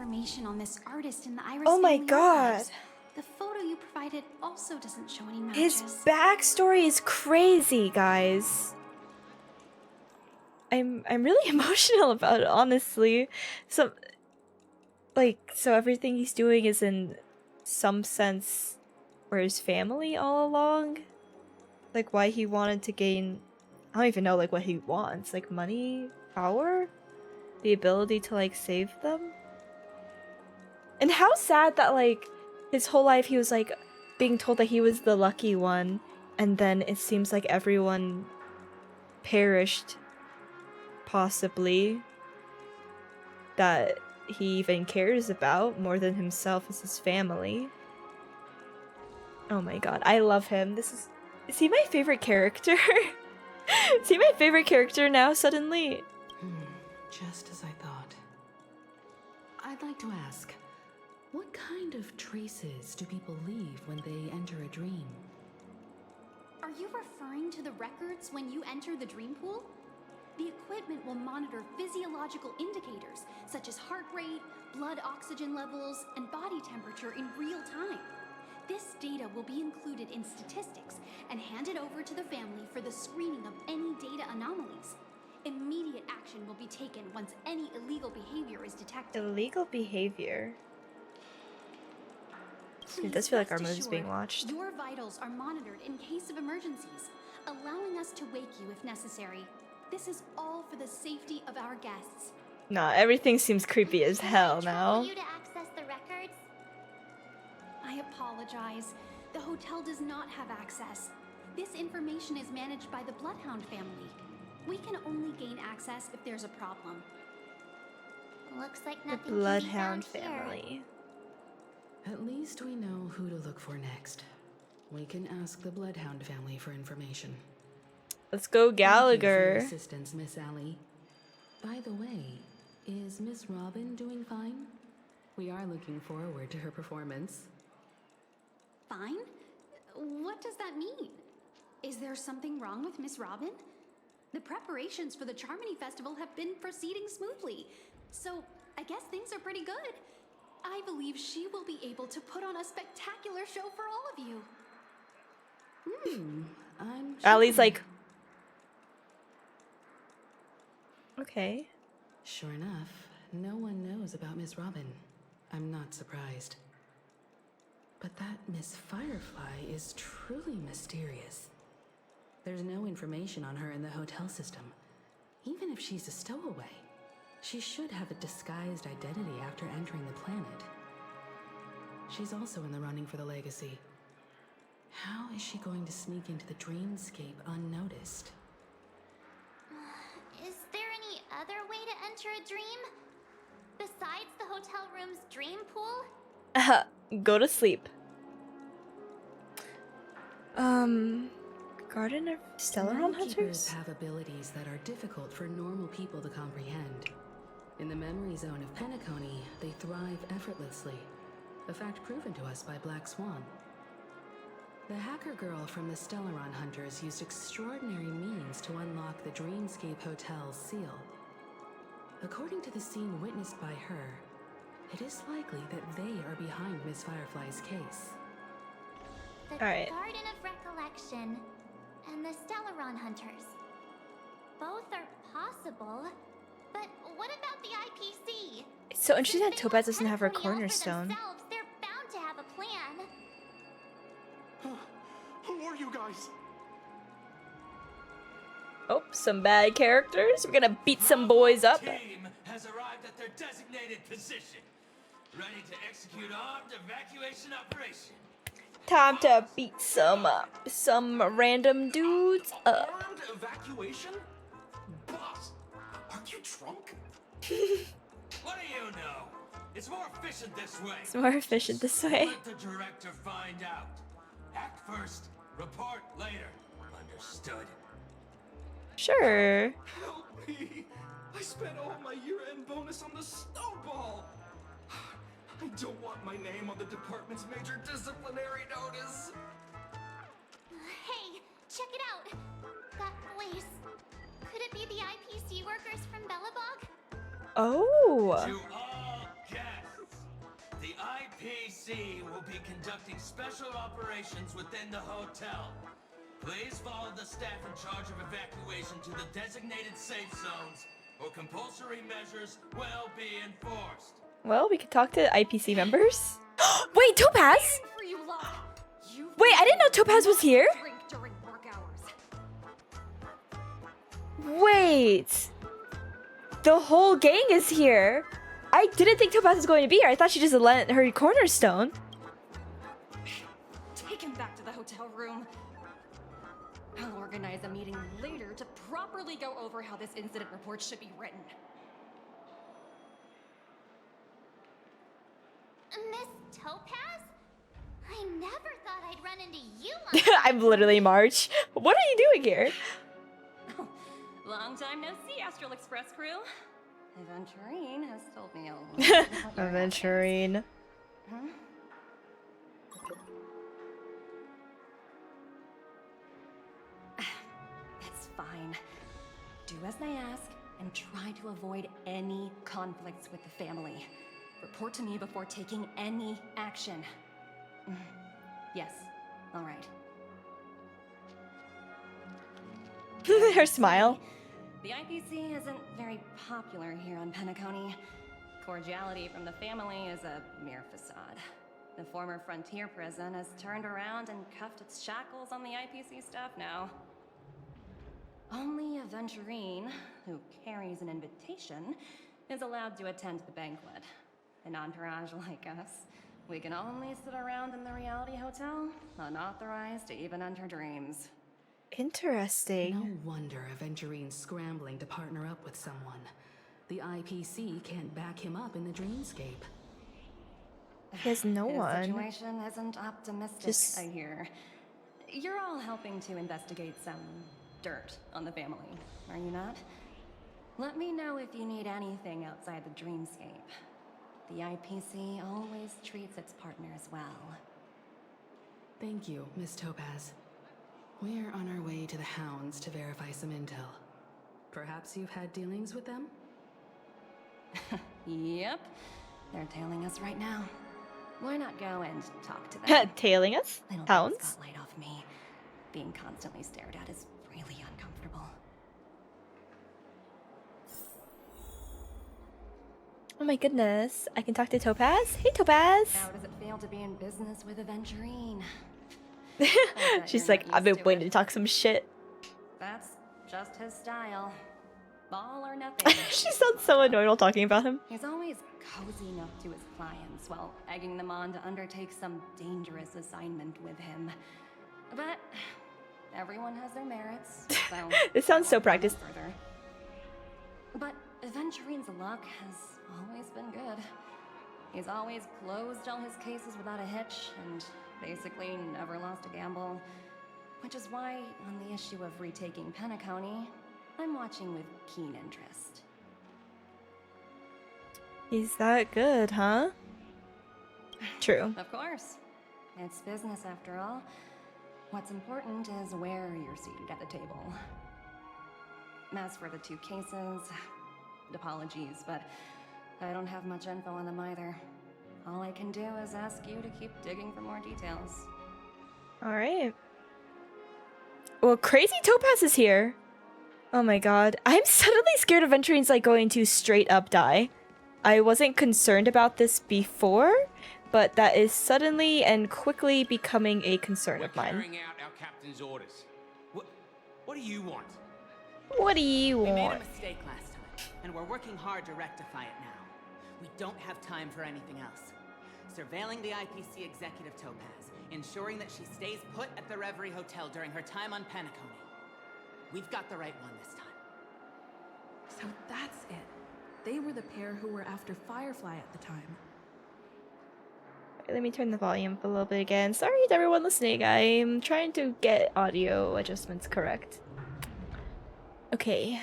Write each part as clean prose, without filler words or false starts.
information on this artist in the Iris Oh my family god. archives. The photo you provided also doesn't show any His matches. backstory is crazy, guys. I'm really emotional about it, honestly. So everything he's doing is in some sense for his family all along. Like why he wanted to gain, I don't even know like what he wants, like money, power, the ability to like save them. And how sad that like his whole life he was like being told that he was the lucky one, and then it seems like everyone perished, possibly, that he even cares about more than himself as his family. Oh my god, I love him. Is he my favorite character? Is he my favorite character now suddenly? Just as I thought. I'd like to ask, what kind of traces do people leave when they enter a dream? Are you referring to the records when you enter the dream pool? The equipment will monitor physiological indicators such as heart rate, blood oxygen levels, and body temperature in real time. This data will be included in statistics and handed over to the family for the screening of any data anomalies. Immediate action will be taken once any illegal behavior is detected. Illegal behavior? Please It does feel like our rest movie's being assured, watched. Your vitals are monitored in case of emergencies, allowing us to wake you if necessary. This is all for the safety of our guests. Nah, everything seems creepy as hell Can I now. trouble you to access the records? I apologize. The hotel does not have access. This information is managed by the Bloodhound family. We can only gain access if there's a problem. Looks like The nothing can be Bloodhound found here. family. At least we know who to look for next. We can ask the Bloodhound family for information. Let's go, Thank you for your Gallagher. assistance, Miss Allie. By the way, is Miss Robin doing fine? We are looking forward to her performance. Fine? What does that mean? Is there something wrong with Miss Robin? The preparations for the Charmony Festival have been proceeding smoothly, so I guess things are pretty good. I believe she will be able to put on a spectacular show for all of you. I'm Allie's sure. like, okay. Sure enough, no one knows about Miss Robin. I'm not surprised. But that Miss Firefly is truly mysterious. There's no information on her in the hotel system. Even if she's a stowaway, she should have a disguised identity after entering the planet. She's also in the running for the legacy. How is she going to sneak into the dreamscape unnoticed? Is there any other way to enter a dream? Besides the hotel room's dream pool? Go to sleep. Garden of Stellaron Keepers Hunters? have abilities that are difficult for normal people to comprehend. In the memory zone of Penacony, they thrive effortlessly, a fact proven to us by Black Swan. The hacker girl from the Stellaron Hunters used extraordinary means to unlock the Dreamscape Hotel's seal. According to the scene witnessed by her, it is likely that they are behind Miss Firefly's case. The Alright. Garden of Recollection and the Stellaron Hunters. Both are possible, but what about the IPC? It's so interesting that Since they Topaz let doesn't have her Penacony all for cornerstone. themselves, they're bound to have a plan. Who are you guys? Oh, some bad characters. We're gonna beat some boys up. Team has arrived at their designated position, ready to execute armed evacuation operation. Time to beat some random dudes up. Armed evacuation? Boss, aren't you drunk? What do you know? It's more efficient this way. It's more efficient this way. Let the director find out. Act first, report later. Understood? Sure. Help me! I spent all my year-end bonus on the snowball! I don't want my name on the department's major disciplinary notice! Hey, check it out! That voice. Could it be the IPC workers from Bellabog? Oh. To all guests, IPC will be conducting special operations within the hotel. Please follow the staff in charge of evacuation to the designated safe zones, or compulsory measures will be enforced. Well, we could talk to IPC members. Wait, Topaz! For you lot. You Wait, I didn't know Topaz was here. drink during work hours. Wait. The whole gang is here. I didn't think Topaz was going to be here. I thought she just lent her cornerstone. Take him back to the hotel room. I'll organize a meeting later to properly go over how this incident report should be written. Miss Topaz? I never thought I'd run into you on I'm literally March. What are you doing here? Long time no see, Astral Express crew. Aventurine has told me a lot. Aventurine. Huh? It's fine. Do as I ask and try to avoid any conflicts with the family. Report to me before taking any action. Yes. All right. Her smile. The IPC isn't very popular here on Penacony. Cordiality from the family is a mere facade. The former frontier prison has turned around and cuffed its shackles on the IPC staff now. Only Aventurine, who carries an invitation, is allowed to attend the banquet. An entourage like us, we can only sit around in the reality hotel, unauthorized to even enter dreams. Interesting. No wonder Aventurine's scrambling to partner up with someone. The IPC can't back him up in the dreamscape. He has no His one. situation isn't optimistic, I hear. You're all helping to investigate some dirt on the family, are you not? Let me know if you need anything outside the dreamscape. The IPC always treats its partners well. Thank you, Miss Topaz. We're on our way to the Hounds to verify some intel. Perhaps you've had dealings with them? Yep. They're tailing us right now. Why not go and talk to them? Tailing us? They don't Hounds? take the spotlight off me. Being constantly stared at is really uncomfortable. Oh my goodness. I can talk to Topaz? Hey, Topaz! How does it feel to be in business with Aventurine? She's like, I've been waiting to talk some shit. That's just his style. All or nothing. She sounds so annoyed while talking about him. He's always cozy enough to his clients while egging them on to undertake some dangerous assignment with him. But everyone has their merits, so This sounds so I'll go practiced. further. But Aventurine's luck has always been good. He's always closed all his cases without a hitch and basically never lost a gamble. Which is why, on the issue of retaking Penacony, I'm watching with keen interest. He's that good, huh? True. Of course. It's business after all. What's important is where you're seated at the table. As for the two cases, apologies, but I don't have much info on them either. All I can do is ask you to keep digging for more details. Alright. Well, Crazy Topaz is here. Oh my god. I'm suddenly scared Aventurine's like going to straight up die. I wasn't concerned about this before, but that is suddenly and quickly becoming a concern of mine. Carrying out our captain's orders. What do you want? What do you We made a want? mistake last time, and we're working hard to rectify it now. We don't have time for anything else. Surveilling the IPC executive Topaz, ensuring that she stays put at the Reverie Hotel during her time on Penacony. We've got the right one this time. So that's it. They were the pair who were after Firefly at the time. Let me turn the volume up a little bit again. Sorry to everyone listening. I'm trying to get audio adjustments correct. Okay.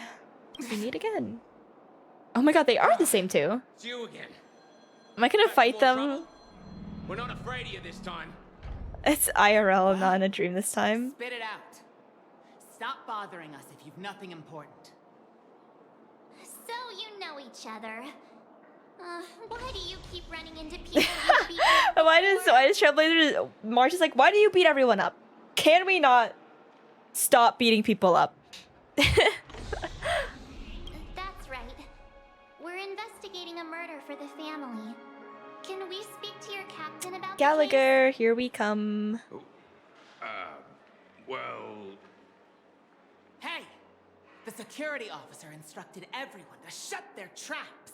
We meet again. Oh my god, they are the same two. It's you again. Am I gonna Back fight for them? trouble? We're not afraid of you this time. It's IRL, not in a dream this time. Spit it out. Stop bothering us if you've nothing important. So you know each other. Why do you keep running into people you beat up why before? does Trailblazer March is like, why do you beat everyone up? Can we not stop beating people up? That's right. We're investigating a murder for the family. Can we speak to your captain about the case? Gallagher, here we come. Well... Hey! The security officer instructed everyone to shut their traps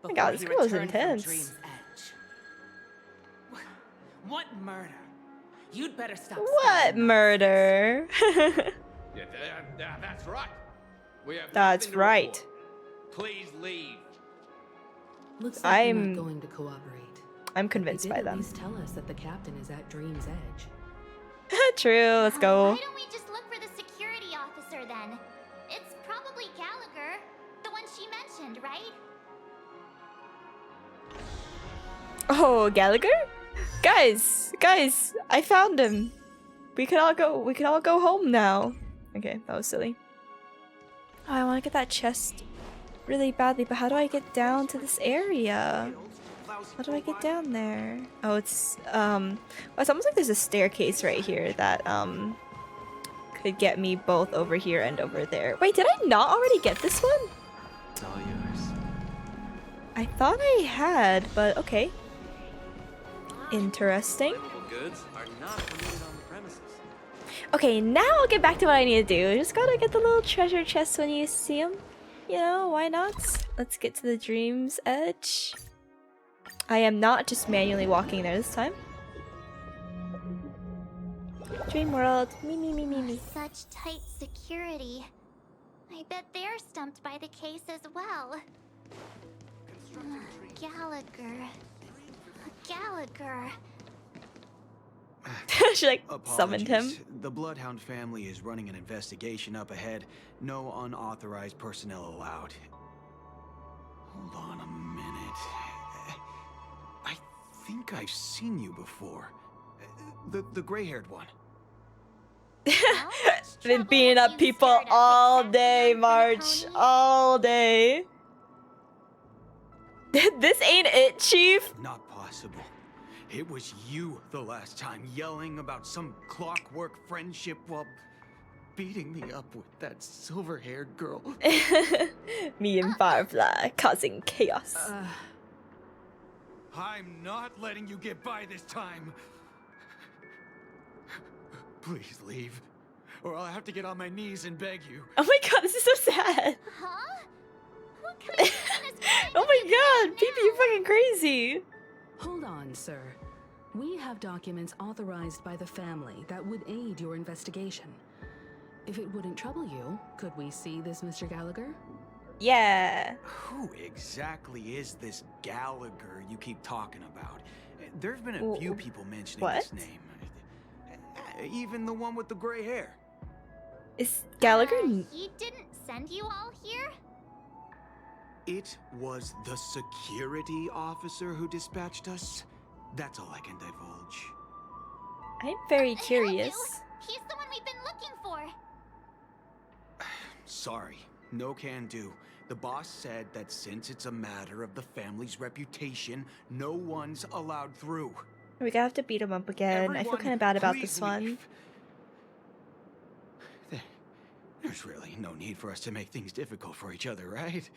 my before God, this he girl is returned from intense. Dream's Edge. What murder? You'd better stop. What spouting murder? Yeah, that's right. We have That's nothing to right. report. Please leave. Looks like they're I'm- not going to cooperate. I'm They convinced did by at them. least tell us that the captain is at Dream's Edge. True, let's go. Why don't we just look for the security officer then? It's probably Gallagher, the one she mentioned, right? Oh, Gallagher? Guys, I found him. We can all go home now. Okay, that was silly. Oh, I want to get that chest really badly, but how do I get down to this area? How do I get down there? Oh, it's almost like there's a staircase right here that could get me both over here and over there. Wait, did I not already get this one? It's all yours. I thought I had, but okay. Interesting. Flammable goods are not permitted on the premises. Okay, now I'll get back to what I need to do. Just gotta get the little treasure chest when you see them. You know, why not? Let's get to the Dream's Edge. I am not just manually walking there this time. Dream World. Me. Such tight security. I bet they're stumped by the case as well. Gallagher. She like summoned him. Apologies. The Bloodhound family is running an investigation up ahead. No unauthorized personnel allowed. Hold on a minute. I think I've seen you before. The gray-haired one. Been beating up people all day, March. All day. This ain't it, Chief. Not possible. It was you the last time, yelling about some clockwork friendship while beating me up with that silver-haired girl. Me and Firefly causing chaos. I'm not letting you get by this time. Please leave, or I'll have to get on my knees and beg you. Oh my god, this is so sad. Huh? What kind of Oh my god, Phoebe, you're fucking crazy. Hold on, sir. We have documents authorized by the family that would aid your investigation. If it wouldn't trouble you, could we see this Mr. Gallagher? Yeah. Who exactly is this Gallagher you keep talking about? There's been a few people mentioning this what? name. Even the one with the gray hair. Is Gallagher? He didn't send you all here? It was the security officer who dispatched us. That's all I can divulge. I'm very Help curious. you. He's the one we've been looking for. Sorry, no can do. The boss said that since it's a matter of the family's reputation, no one's allowed through. We're gonna have to beat him up again. I feel Everyone, kind of bad about please this one. leave. There's really no need for us to make things difficult for each other, right?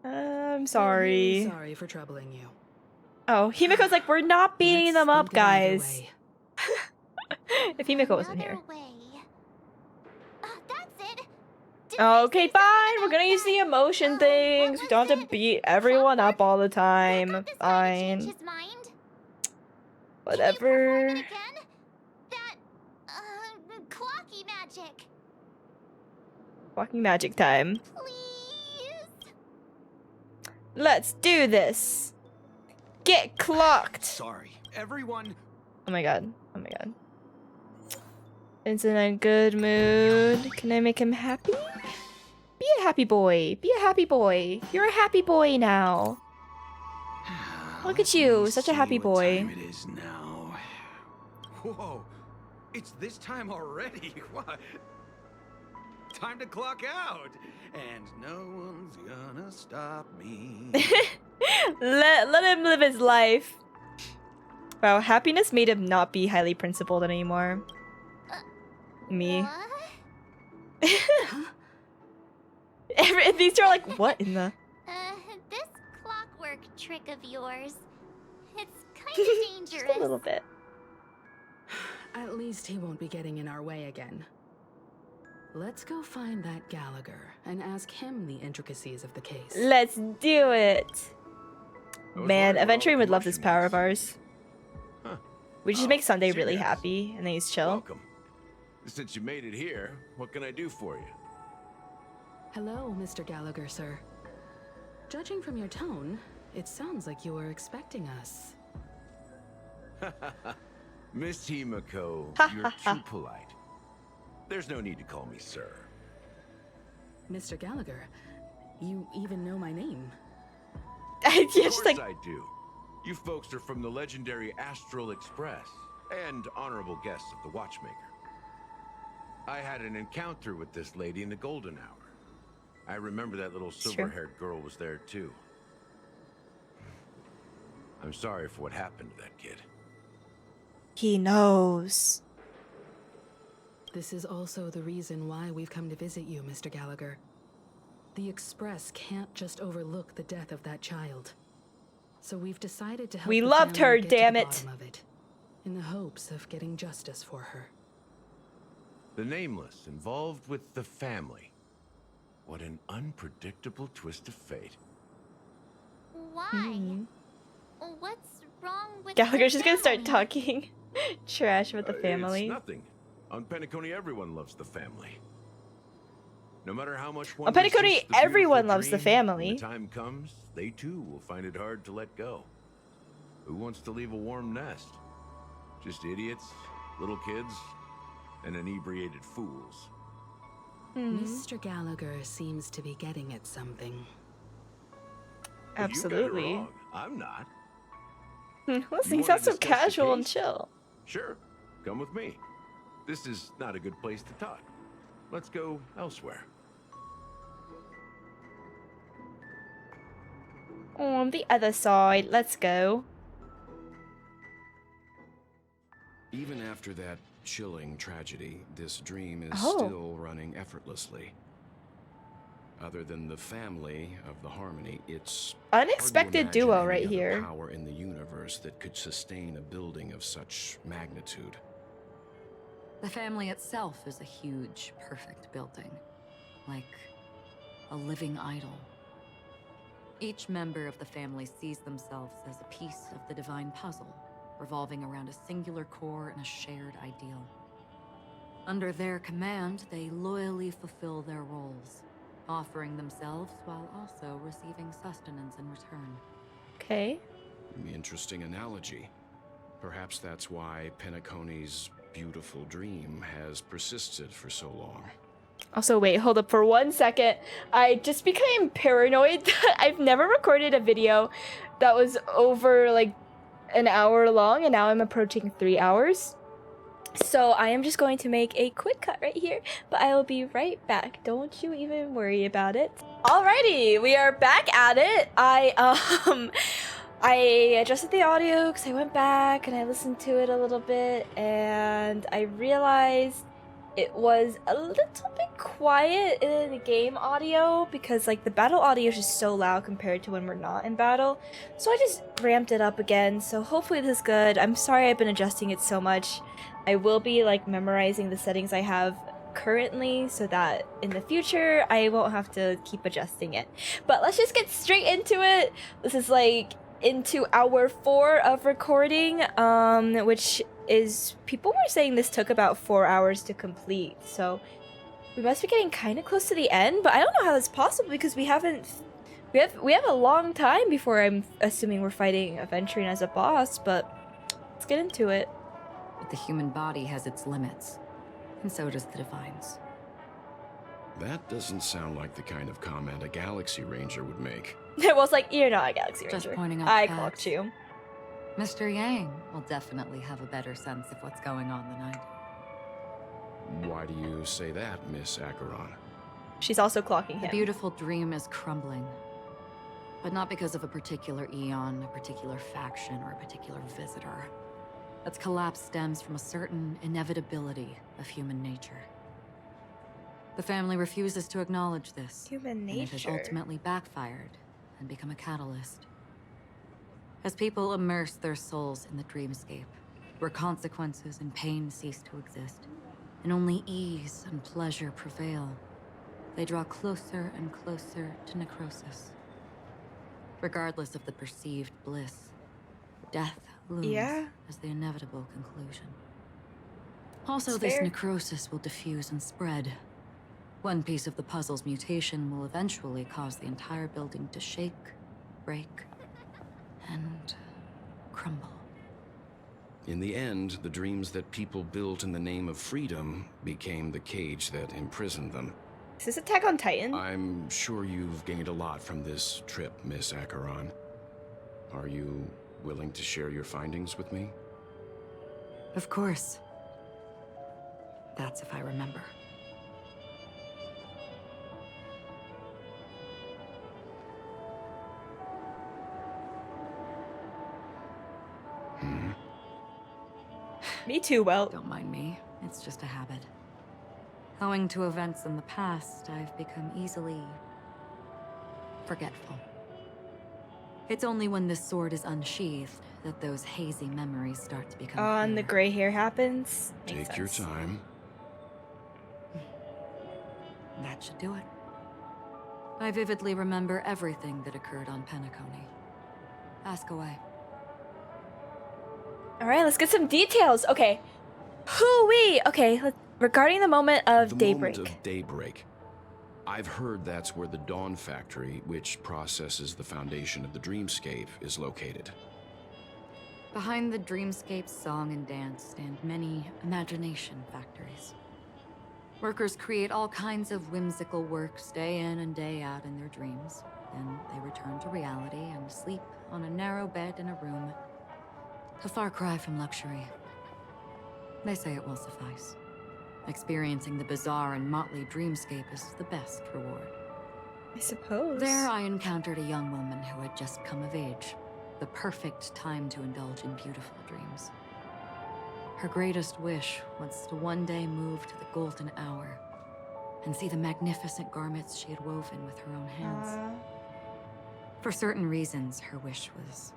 I'm We're really sorry. sorry for troubling you. Oh, Himiko's like, we're not beating Let's them up, think of another guys. way. If Himiko wasn't Another here. way. That's it. Didn't Okay, they say fine. something We're gonna about use the that? emotion What things. We was don't have to it? beat everyone up all the How time. come this guy changed Fine. his mind? Whatever. Can you perform it again? That clocky magic. Walking magic time. Please. Let's do this. Get clocked. Sorry, everyone. Oh my god. Oh my god. It's in a good mood. Can I make him happy? Be a happy boy. Be a happy boy. You're a happy boy now. Look at you, Let me such a see happy what boy. time it is now. Whoa, it's this time already. What? Time to clock out, and no one's gonna stop me. Let him live his life. Wow, happiness made him not be highly principled anymore. Me. What? These two are like, what in the... This clockwork trick of yours, it's kind of Just dangerous. a little bit. At least he won't be getting in our way again. Let's go find that Gallagher and ask him the intricacies of the case. Let's do it. Man, wondering what all Adventuring the would love this commotion power was. of ours. Huh. We just Oh, make Sunday really serious? happy, and then he's chill. Welcome. Since you made it here, what can I do for you? Hello, Mr. Gallagher, sir. Judging from your tone, it sounds like you were expecting us. Miss Himiko, you're too polite. There's no need to call me sir. Mr. Gallagher, you even know my name. Of Just course like, I do. You folks are from the legendary Astral Express and honorable guests of the Watchmaker. I had an encounter with this lady in the Golden Hour. I remember that little Sure. silver-haired girl was there too. I'm sorry for what happened to that kid. he knows. This is also the reason why we've come to visit you, Mr. Gallagher. The Express can't just overlook the death of that child. So we've decided to help We the loved family her, get to damn the it. bottom of it, in the hopes of getting justice for her. The Nameless involved with the family. What an unpredictable twist of fate. Why? Mhm. What's wrong with Gallagher's the just gonna start family? talking trash about the family. It's nothing. On Penacony, everyone loves the family. No matter how much one On Penacony, resists the everyone beautiful loves the dream, family. When the time comes, they too will find it hard to let go. Who wants to leave a warm nest? Just idiots, little kids, and inebriated fools. Mhm. Mr. Gallagher seems to be getting at something. But you guys are Absolutely. wrong. I'm not. Listen, You he sounds wanna so discuss the casual and case? chill. Sure, come with me. This is not a good place to talk. Let's go elsewhere. On the other side, let's go. Even after that chilling tragedy, this dream is Oh. still running effortlessly. Other than the family of the Harmony, it's hard to Unexpected imagine duo any right other here. power in the universe that could sustain a building of such magnitude. The family itself is a huge, perfect building. Like a living idol. Each member of the family sees themselves as a piece of the divine puzzle, revolving around a singular core and a shared ideal. Under their command, they loyally fulfill their roles, offering themselves while also receiving sustenance in return. Okay. Interesting analogy. Perhaps that's why Penacony's beautiful dream has persisted for so long. Also, wait, hold up for 1 second. I just became paranoid that I've never recorded a video that was over like an hour long, and now I'm approaching 3 hours. So I am just going to make a quick cut right here, but I will be right back. Don't you even worry about it. Alrighty, we are back at it. I adjusted the audio because I went back and I listened to it a little bit, and I realized it was a little bit quiet in the game audio because like the battle audio is just so loud compared to when we're not in battle. So I just ramped it up again. So hopefully this is good. I'm sorry I've been adjusting it so much. I will be like memorizing the settings I have currently so that in the future I won't have to keep adjusting it. But let's just get straight into it. This is like into hour 4 of recording, which is, people were saying this took about 4 hours to complete, so we must be getting kind of close to the end, but I don't know how that's possible because we have a long time before I'm assuming we're fighting Aventurine as a boss, but let's get into it. But the human body has its limits, and so does the Divines. That doesn't sound like the kind of comment a Galaxy Ranger would make. It was like, you're not a Galaxy Just Ranger. pointing out I facts. clocked you. Mr. Yang will definitely have a better sense of what's going on than I do. Why do you say that, Miss Acheron? She's also clocking The him. beautiful dream is crumbling. but not because of a particular eon, a particular faction, or a particular visitor. Its collapse stems from a certain inevitability of human nature. The family refuses to acknowledge this. Human And it has nature. ultimately backfired and become a catalyst. As people immerse their souls in the dreamscape, where consequences and pain cease to exist, and only ease and pleasure prevail, they draw closer and closer to necrosis. Regardless of the perceived bliss, death looms as the inevitable conclusion. Also, That's this fair. necrosis will diffuse and spread. One piece of the puzzle's mutation will eventually cause the entire building to shake, break, and crumble. In the end, the dreams that people built in the name of freedom became the cage that imprisoned them. Is this Attack on Titan? I'm sure you've gained a lot from this trip, Miss Acheron. Are you willing to share your findings with me? Of course. That's if I remember. Me too, well. Don't mind me. It's just a habit. Owing to events in the past, I've become easily forgetful. It's only when this sword is unsheathed that those hazy memories start to become And the clear. gray hair happens. Makes Take your sense. time. That should do it. I vividly remember everything that occurred on Penacony. Ask away. All right, let's get some details. Okay. Hoo-wee! Okay, regarding the moment of daybreak. The moment of daybreak. I've heard that's where the Dawn Factory, which processes the foundation of the dreamscape, is located. Behind the dreamscape's song and dance stand many imagination factories. Workers create all kinds of whimsical works day in and day out in their dreams. Then they return to reality and sleep on a narrow bed in a room. A far cry from luxury. They say it will suffice. Experiencing the bizarre and motley dreamscape is the best reward. I suppose. There I encountered a young woman who had just come of age. The perfect time to indulge in beautiful dreams. Her greatest wish was to one day move to the golden hour and see the magnificent garments she had woven with her own hands. For certain reasons, her wish was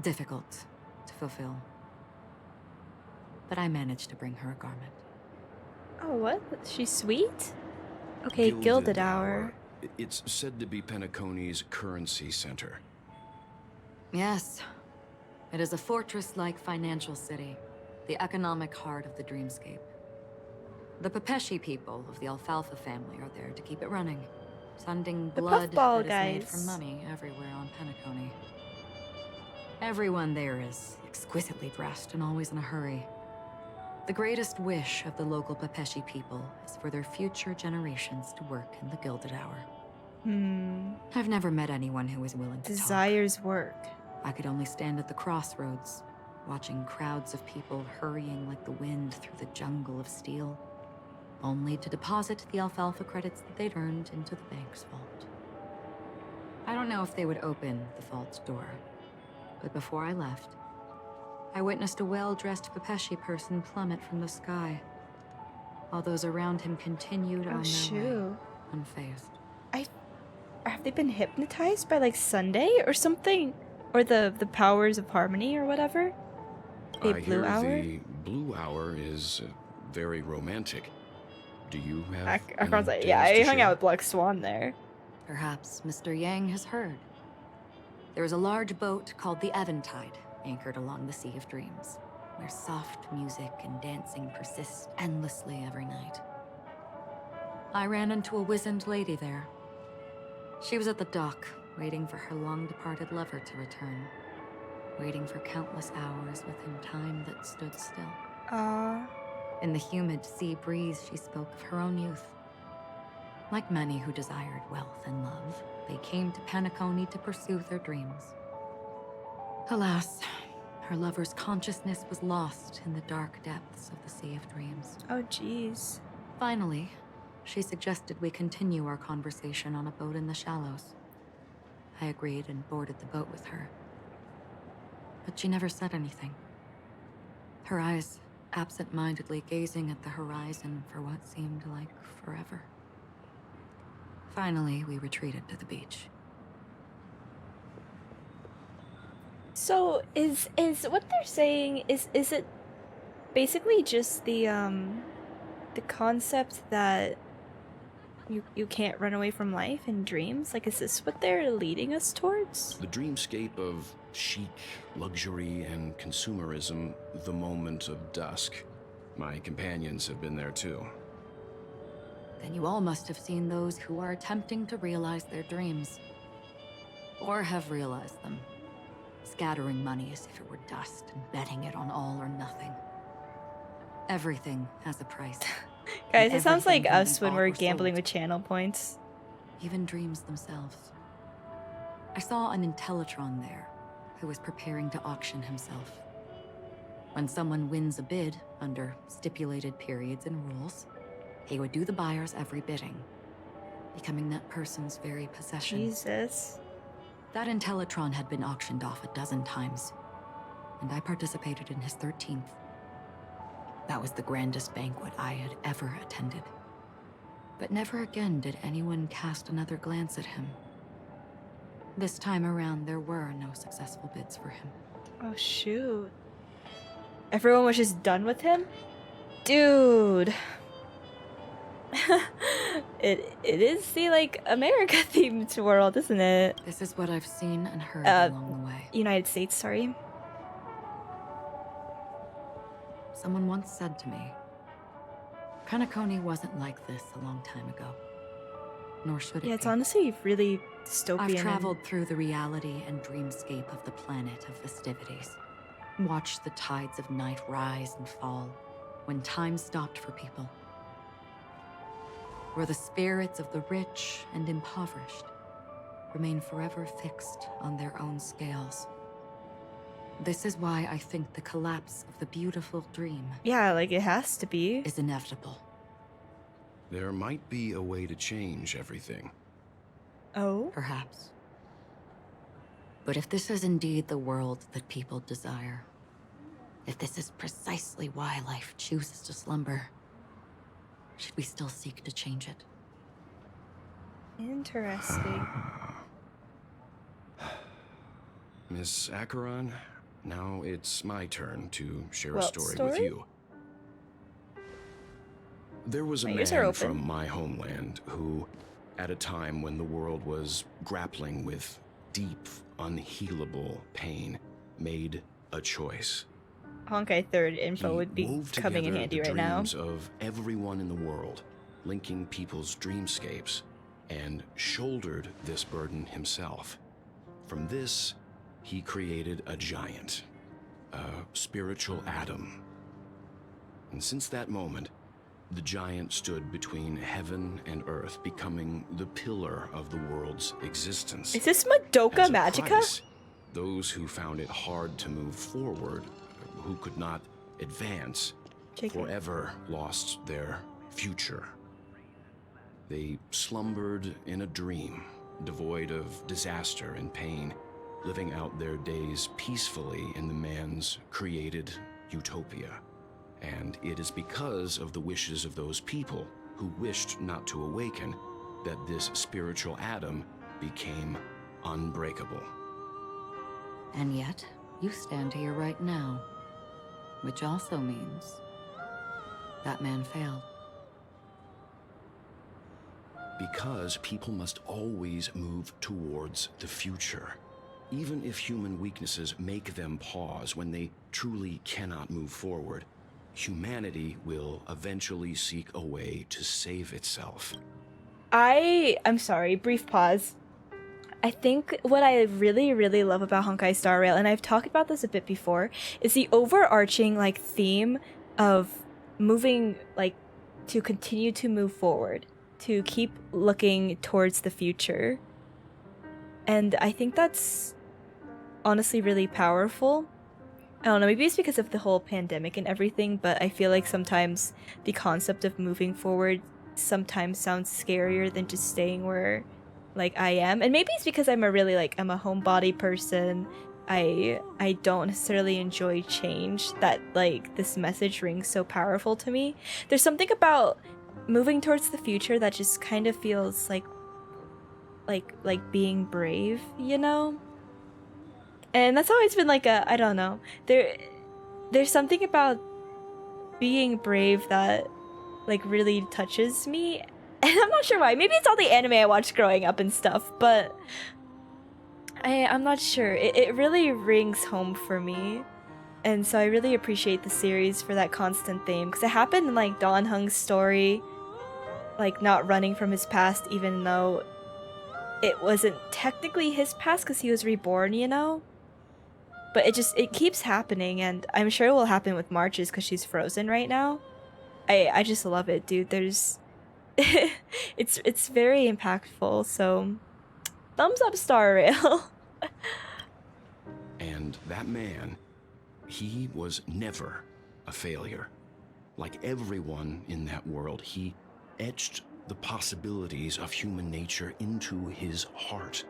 difficult to fulfill. But I managed to bring her a garment. Oh, what? She's sweet? Okay, Gilded Hour. It's said to be Penacony's currency center. Yes. It is a fortress-like financial city, the economic heart of the dreamscape. The Pepeshi people of the Alfalfa family are there to keep it running, sending The blood puffball that is made guys. from money everywhere on Penacony. Everyone there is exquisitely dressed and always in a hurry. The greatest wish of the local Pepeshi people is for their future generations to work in the Gilded Hour. I've never met anyone who is willing to talk. Desires work. I could only stand at the crossroads, watching crowds of people hurrying like the wind through the jungle of steel, only to deposit the alfalfa credits that they'd earned into the bank's vault. I don't know if they would open the vault's door, but before I left, I witnessed a well-dressed Pepeshi person plummet from the sky, while those around him continued on their way, unfazed. Have they been hypnotized by like Sunday or something? Or the powers of harmony or whatever? I hear the Blue Hour is very romantic. Do you have yeah, I hung out with Black Swan there. Perhaps Mr. Yang has heard. There is a large boat called the Eventide, anchored along the Sea of Dreams, where soft music and dancing persist endlessly every night. I ran into a wizened lady there. She was at the dock, waiting for her long-departed lover to return, waiting for countless hours within time that stood still. In the humid sea breeze, she spoke of her own youth. Like many who desired wealth and love, they came to Penacony to pursue their dreams. Alas, her lover's consciousness was lost in the dark depths of the Sea of Dreams. Oh, jeez. Finally, she suggested we continue our conversation on a boat in the shallows. I agreed and boarded the boat with her. But she never said anything. Her eyes absent-mindedly gazing at the horizon for what seemed like forever. Finally, we retreated to the beach. So is what they're saying is it basically just the concept that you can't run away from life and dreams? Like, is this what they're leading us towards? The dreamscape of chic, luxury, and consumerism, the moment of dusk. My companions have been there too. Then you all must have seen those who are attempting to realize their dreams. Or have realized them. Scattering money as if it were dust and betting it on all or nothing. Everything has a price. Guys, it sounds like Everything can us be when bought we're or gambling sold. with channel points. Even dreams themselves. I saw an Intellitron there, who was preparing to auction himself. When someone wins a bid, under stipulated periods and rules, he would do the buyer's every bidding, becoming that person's very possession. Jesus. That Intellitron had been auctioned off 12 times, and I participated in his 13th. That was the grandest banquet I had ever attended. But never again did anyone cast another glance at him. This time around, there were no successful bids for him. Oh shoot. Everyone was just done with him? Dude. It is the like America themed world, isn't it? This is what I've seen and heard along the way. United States, sorry. Someone once said to me, Penacony wasn't like this a long time ago. Nor should it Yeah, it's be. honestly really dystopian. I've traveled through the reality and dreamscape of the planet of festivities. Watched the tides of night rise and fall when time stopped for people. Where the spirits of the rich and impoverished remain forever fixed on their own scales. This is why I think the collapse of the beautiful dream Yeah, like it has to be. is inevitable. There might be a way to change everything. Oh? Perhaps. But if this is indeed the world that people desire, if this is precisely why life chooses to slumber, should we still seek to change it? Interesting. Miss Acheron, now it's my turn to share a What story with story? you. There was a My ears are man open. from my homeland who, at a time when the world was grappling with deep, unhealable pain, made a choice. Honkai third info He would be wove coming in together handy the right now. dreams of everyone in the world, linking people's dreamscapes, and shouldered this burden himself. From this, he created a giant, a spiritual atom. And since that moment, the giant stood between heaven and earth, becoming the pillar of the world's existence. Is this Madoka As a Magica? price, those who found it hard to move forward, who could not advance, JK. forever lost their future. They slumbered in a dream, devoid of disaster and pain, living out their days peacefully in the man's created utopia. And it is because of the wishes of those people who wished not to awaken that this spiritual atom became unbreakable. And yet, you stand here right now. Which also means that man failed. Because people must always move towards the future. Even if human weaknesses make them pause when they truly cannot move forward, humanity will eventually seek a way to save itself. I'm sorry, brief pause. I think what I really, really love about Honkai Star Rail, and I've talked about this a bit before, is the overarching like theme of moving, like, to continue to move forward, to keep looking towards the future. And I think that's honestly really powerful. I don't know, maybe it's because of the whole pandemic and everything, but I feel like sometimes the concept of moving forward sometimes sounds scarier than just staying where like I am. And maybe it's because I'm a really like I'm a homebody person. I don't necessarily enjoy change, that like this message rings so powerful to me. There's something about moving towards the future that just kind of feels like being brave, you know? And that's always been like a, I don't know. There's something about being brave that like really touches me. And I'm not sure why. Maybe it's all the anime I watched growing up and stuff, but I'm not sure. It really rings home for me. And so I really appreciate the series for that constant theme. Because it happened in like Don Hung's story, like not running from his past even though it wasn't technically his past because he was reborn, you know? But it keeps happening, and I'm sure it will happen with March's because she's frozen right now. I just love it, dude. There's it's very impactful, so thumbs up Star Rail. And that man, he was never a failure. Like everyone in that world, he etched the possibilities of human nature into his heart.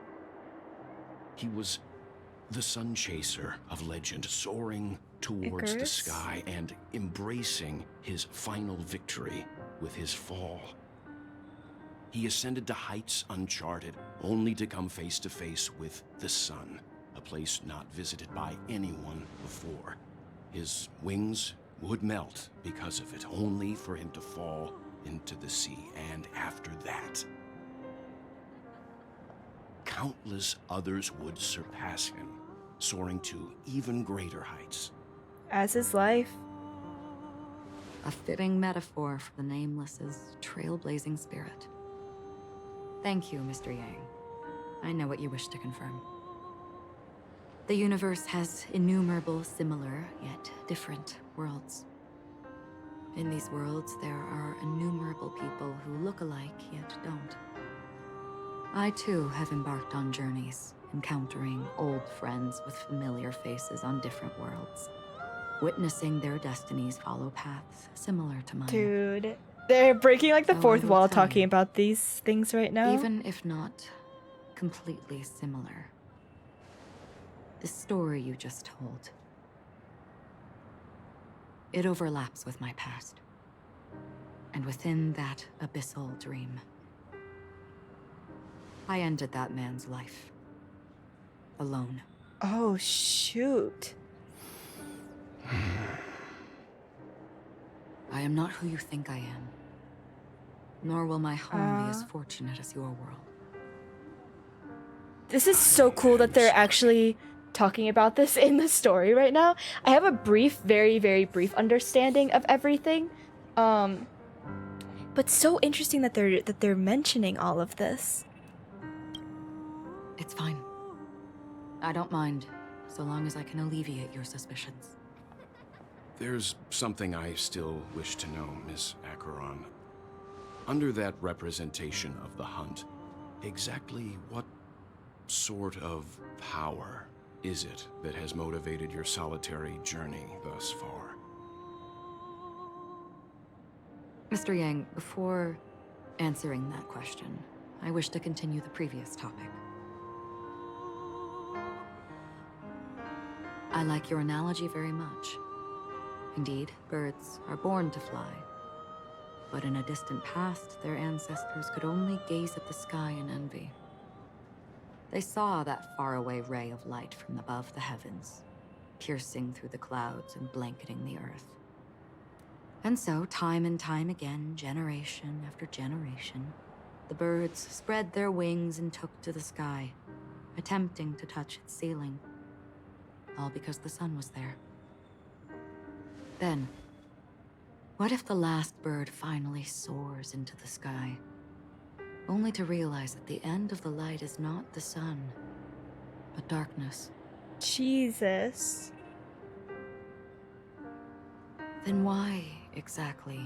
He was the sun chaser of legend, soaring towards the sky and embracing his final victory with his fall. He ascended to heights uncharted, only to come face to face with the sun, a place not visited by anyone before. His wings would melt because of it, only for him to fall into the sea. And after that, countless others would surpass him, soaring to even greater heights. As is life. A fitting metaphor for the Nameless's trailblazing spirit. Thank you, Mr. Yang. I know what you wish to confirm. The universe has innumerable similar, yet different worlds. In these worlds, there are innumerable people who look alike, yet don't. I too have embarked on journeys, encountering old friends with familiar faces on different worlds, witnessing their destinies follow paths similar to mine. Dude, they're breaking like the So fourth I will wall tell talking you, about these things right now. even if not completely similar. The story you just told, it overlaps with my past. And within that abyssal dream, I ended that man's life. Alone. Oh, shoot. I am not who you think I am. Nor will my home be as fortunate as your world. This is so cool that they're actually talking about this in the story right now. I have a brief, very, very brief understanding of everything. But so interesting that they're mentioning all of this. It's fine. I don't mind, so long as I can alleviate your suspicions. There's something I still wish to know, Miss Acheron. Under that representation of the hunt, exactly what sort of power is it that has motivated your solitary journey thus far? Mr. Yang, before answering that question, I wish to continue the previous topic. I like your analogy very much. Indeed, birds are born to fly. But in a distant past, their ancestors could only gaze at the sky in envy. They saw that faraway ray of light from above the heavens, piercing through the clouds and blanketing the earth. And so, time and time again, generation after generation, the birds spread their wings and took to the sky, attempting to touch its ceiling. All because the sun was there. Then, what if the last bird finally soars into the sky, only to realize that the end of the light is not the sun, but darkness? Jesus. Then why, exactly,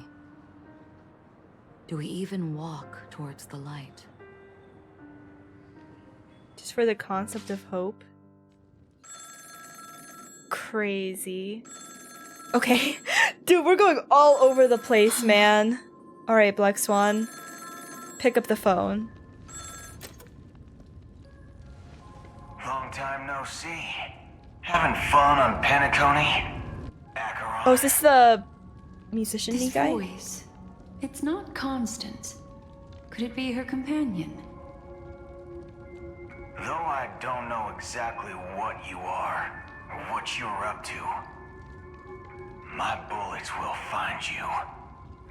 do we even walk towards the light? Just for the concept of hope. Crazy. Okay. Dude, we're going all over the place, man. Alright, Black Swan. Pick up the phone. time no see. Having fun on Penacony? Acheron. Oh, is this the musician This guy? voice. It's not Constance. Could it be her companion? Though I don't know exactly what you are, or what you're up to, my bullets will find you.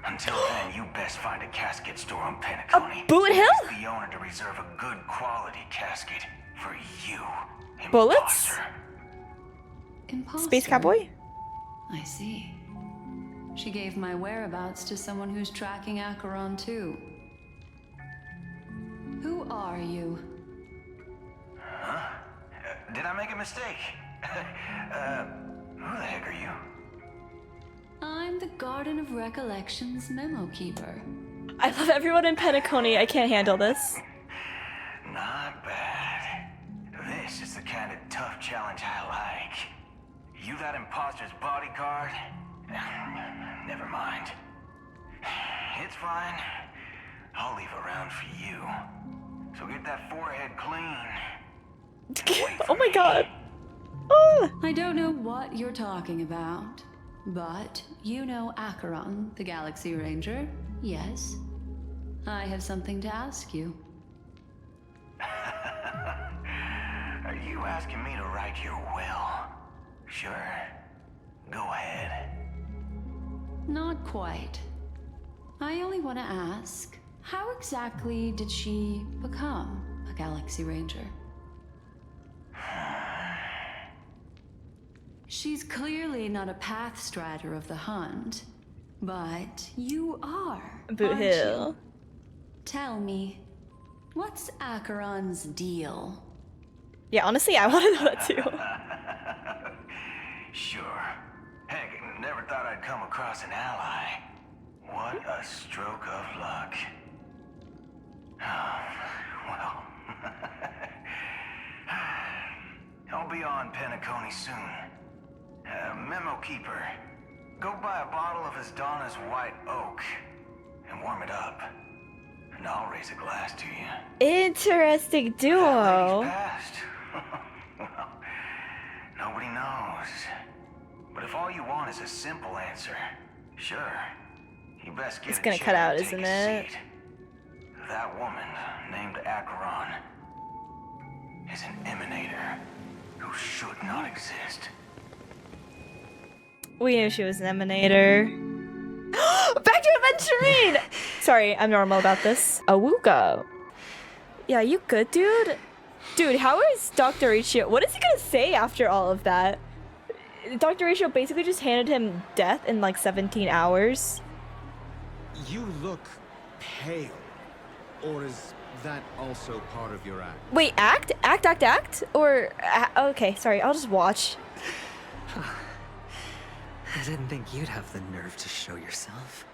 Until then, you best find a casket store on Penacony. Boot Hill? Ask the owner to reserve a good quality casket for you, Bullets? imposter. Imposter? Space Cowboy? I see. She gave my whereabouts to someone who's tracking Acheron too. Who are you? Huh? Did I make a mistake? Who the heck are you? I'm the Garden of Recollections memo keeper. I love everyone in Penacony. I can't handle this. Not bad. This is the kind of tough challenge I like. You that imposter's bodyguard? Never mind. It's fine. I'll leave a round for you. So get that forehead clean. Oh my god. Ah. I don't know what you're talking about, but you know Acheron, the Galaxy Ranger, yes? I have something to ask you. Are you asking me to write your will? Sure. Go ahead. Not quite. I only want to ask, how exactly did she become a Galaxy Ranger? She's clearly not a path strider of the hunt, but you are. Boot Hill. You? Tell me, what's Acheron's deal? Yeah, honestly, I want to know that too. Sure. Heck, never thought I'd come across an ally. What a stroke of luck. Well, I'll be on Penacony soon. Memo keeper, go buy a bottle of Donna's white oak and warm it up. And I'll raise a glass to you. Interesting duo. That lady's passed. Well, nobody knows. But if all you want is a simple answer, sure. You best get It's a gonna chair cut out, and take isn't a it? seat. That woman, named Acheron, is an emanator who should not exist. We knew she was an emanator. Back to Aventurine! Sorry, I'm normal about this. Awuga. Yeah, you good, dude? Dude, how is Dr. Ratio? What is he gonna say after all of that? Dr. Ratio basically just handed him death in like 17 hours. You look pale. Or is that also part of your act? Wait, act? Act? Or, okay, sorry, I'll just watch. I didn't think you'd have the nerve to show yourself.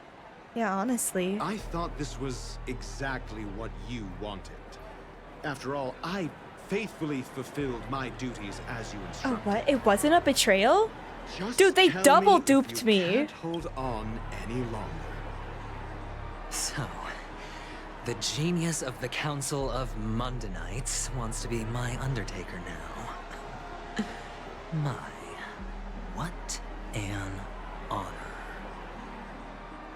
Yeah, honestly. I thought this was exactly what you wanted. After all, I faithfully fulfilled my duties as you instructed. Oh, what? It wasn't a betrayal? Just Dude, they tell double me if duped you me. Can't hold on any longer. So, the genius of the Council of Mundanites wants to be my Undertaker now. My, what an honor.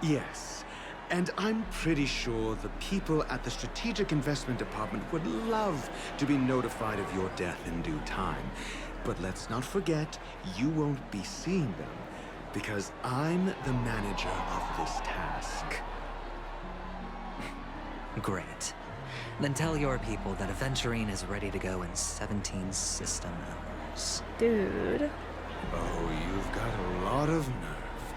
Yes, and I'm pretty sure the people at the Strategic Investment Department would love to be notified of your death in due time. But let's not forget, you won't be seeing them, because I'm the manager of this task. Great. Then tell your people that Aventurine is ready to go in 17 system hours. Dude. Oh, you've got a lot of nerve.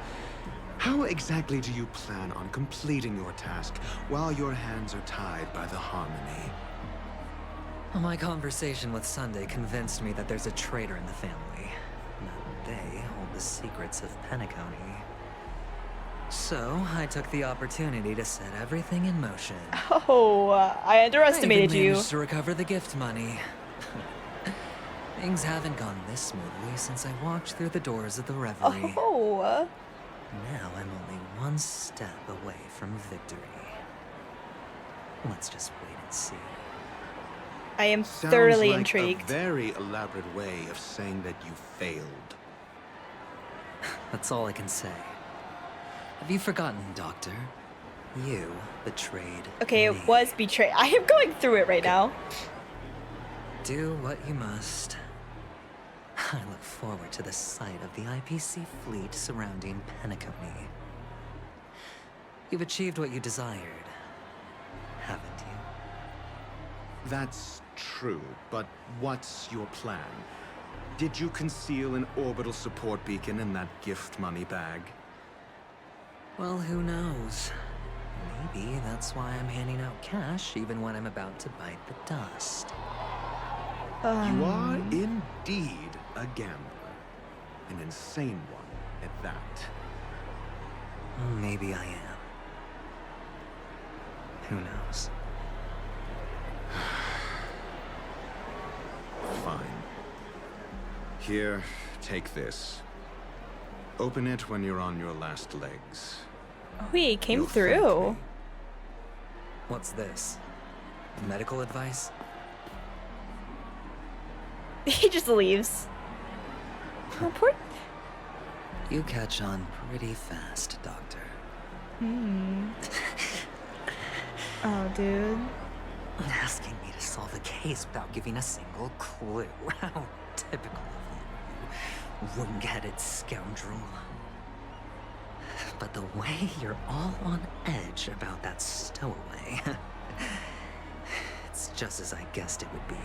How exactly do you plan on completing your task while your hands are tied by the Harmony? My conversation with Sunday convinced me that there's a traitor in the family. That they hold the secrets of Penacony. So, I took the opportunity to set everything in motion. Oh, I underestimated I even you. managed to recover the gift money. Things haven't gone this smoothly since I walked through the doors of the Reverie. Oh. Now I'm only one step away from victory. Let's just wait and see. I am Sounds thoroughly like intrigued. a very elaborate way of saying that you failed. That's all I can say. Have you forgotten, Doctor? You betrayed Okay, me. it was betrayed. I am going through it right now. Do what you must. I look forward to the sight of the IPC fleet surrounding Penacony. You've achieved what you desired, haven't you? That's true, but what's your plan? Did you conceal an orbital support beacon in that gift money bag? Well, who knows? Maybe that's why I'm handing out cash even when I'm about to bite the dust. You are indeed a gambler. An insane one at that. Maybe I am. Who knows? Fine. Here, take this. Open it when you're on your last legs. Oh, he came You'll through. What's this? Medical advice? He just leaves. Oh, poor. You catch on pretty fast, Doctor. Oh, dude. Asking me to solve a case without giving a single clue. How typical of you, wing-headed scoundrel. But the way you're all on edge about that stowaway, it's just as I guessed it would be.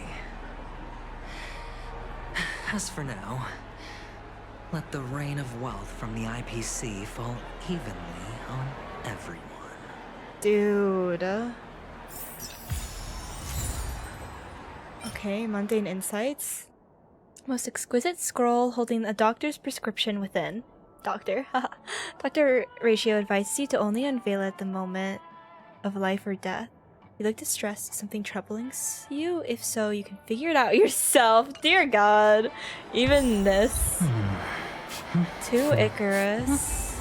As for now, let the rain of wealth from the IPC fall evenly on everyone. Dude. Okay, mundane insights. Most exquisite scroll holding a doctor's prescription within. Doctor. Dr. Ratio advises you to only unveil at the moment of life or death. You look distressed. Something troubling you? If so, you can figure it out yourself. Dear God. Even this. To Icarus.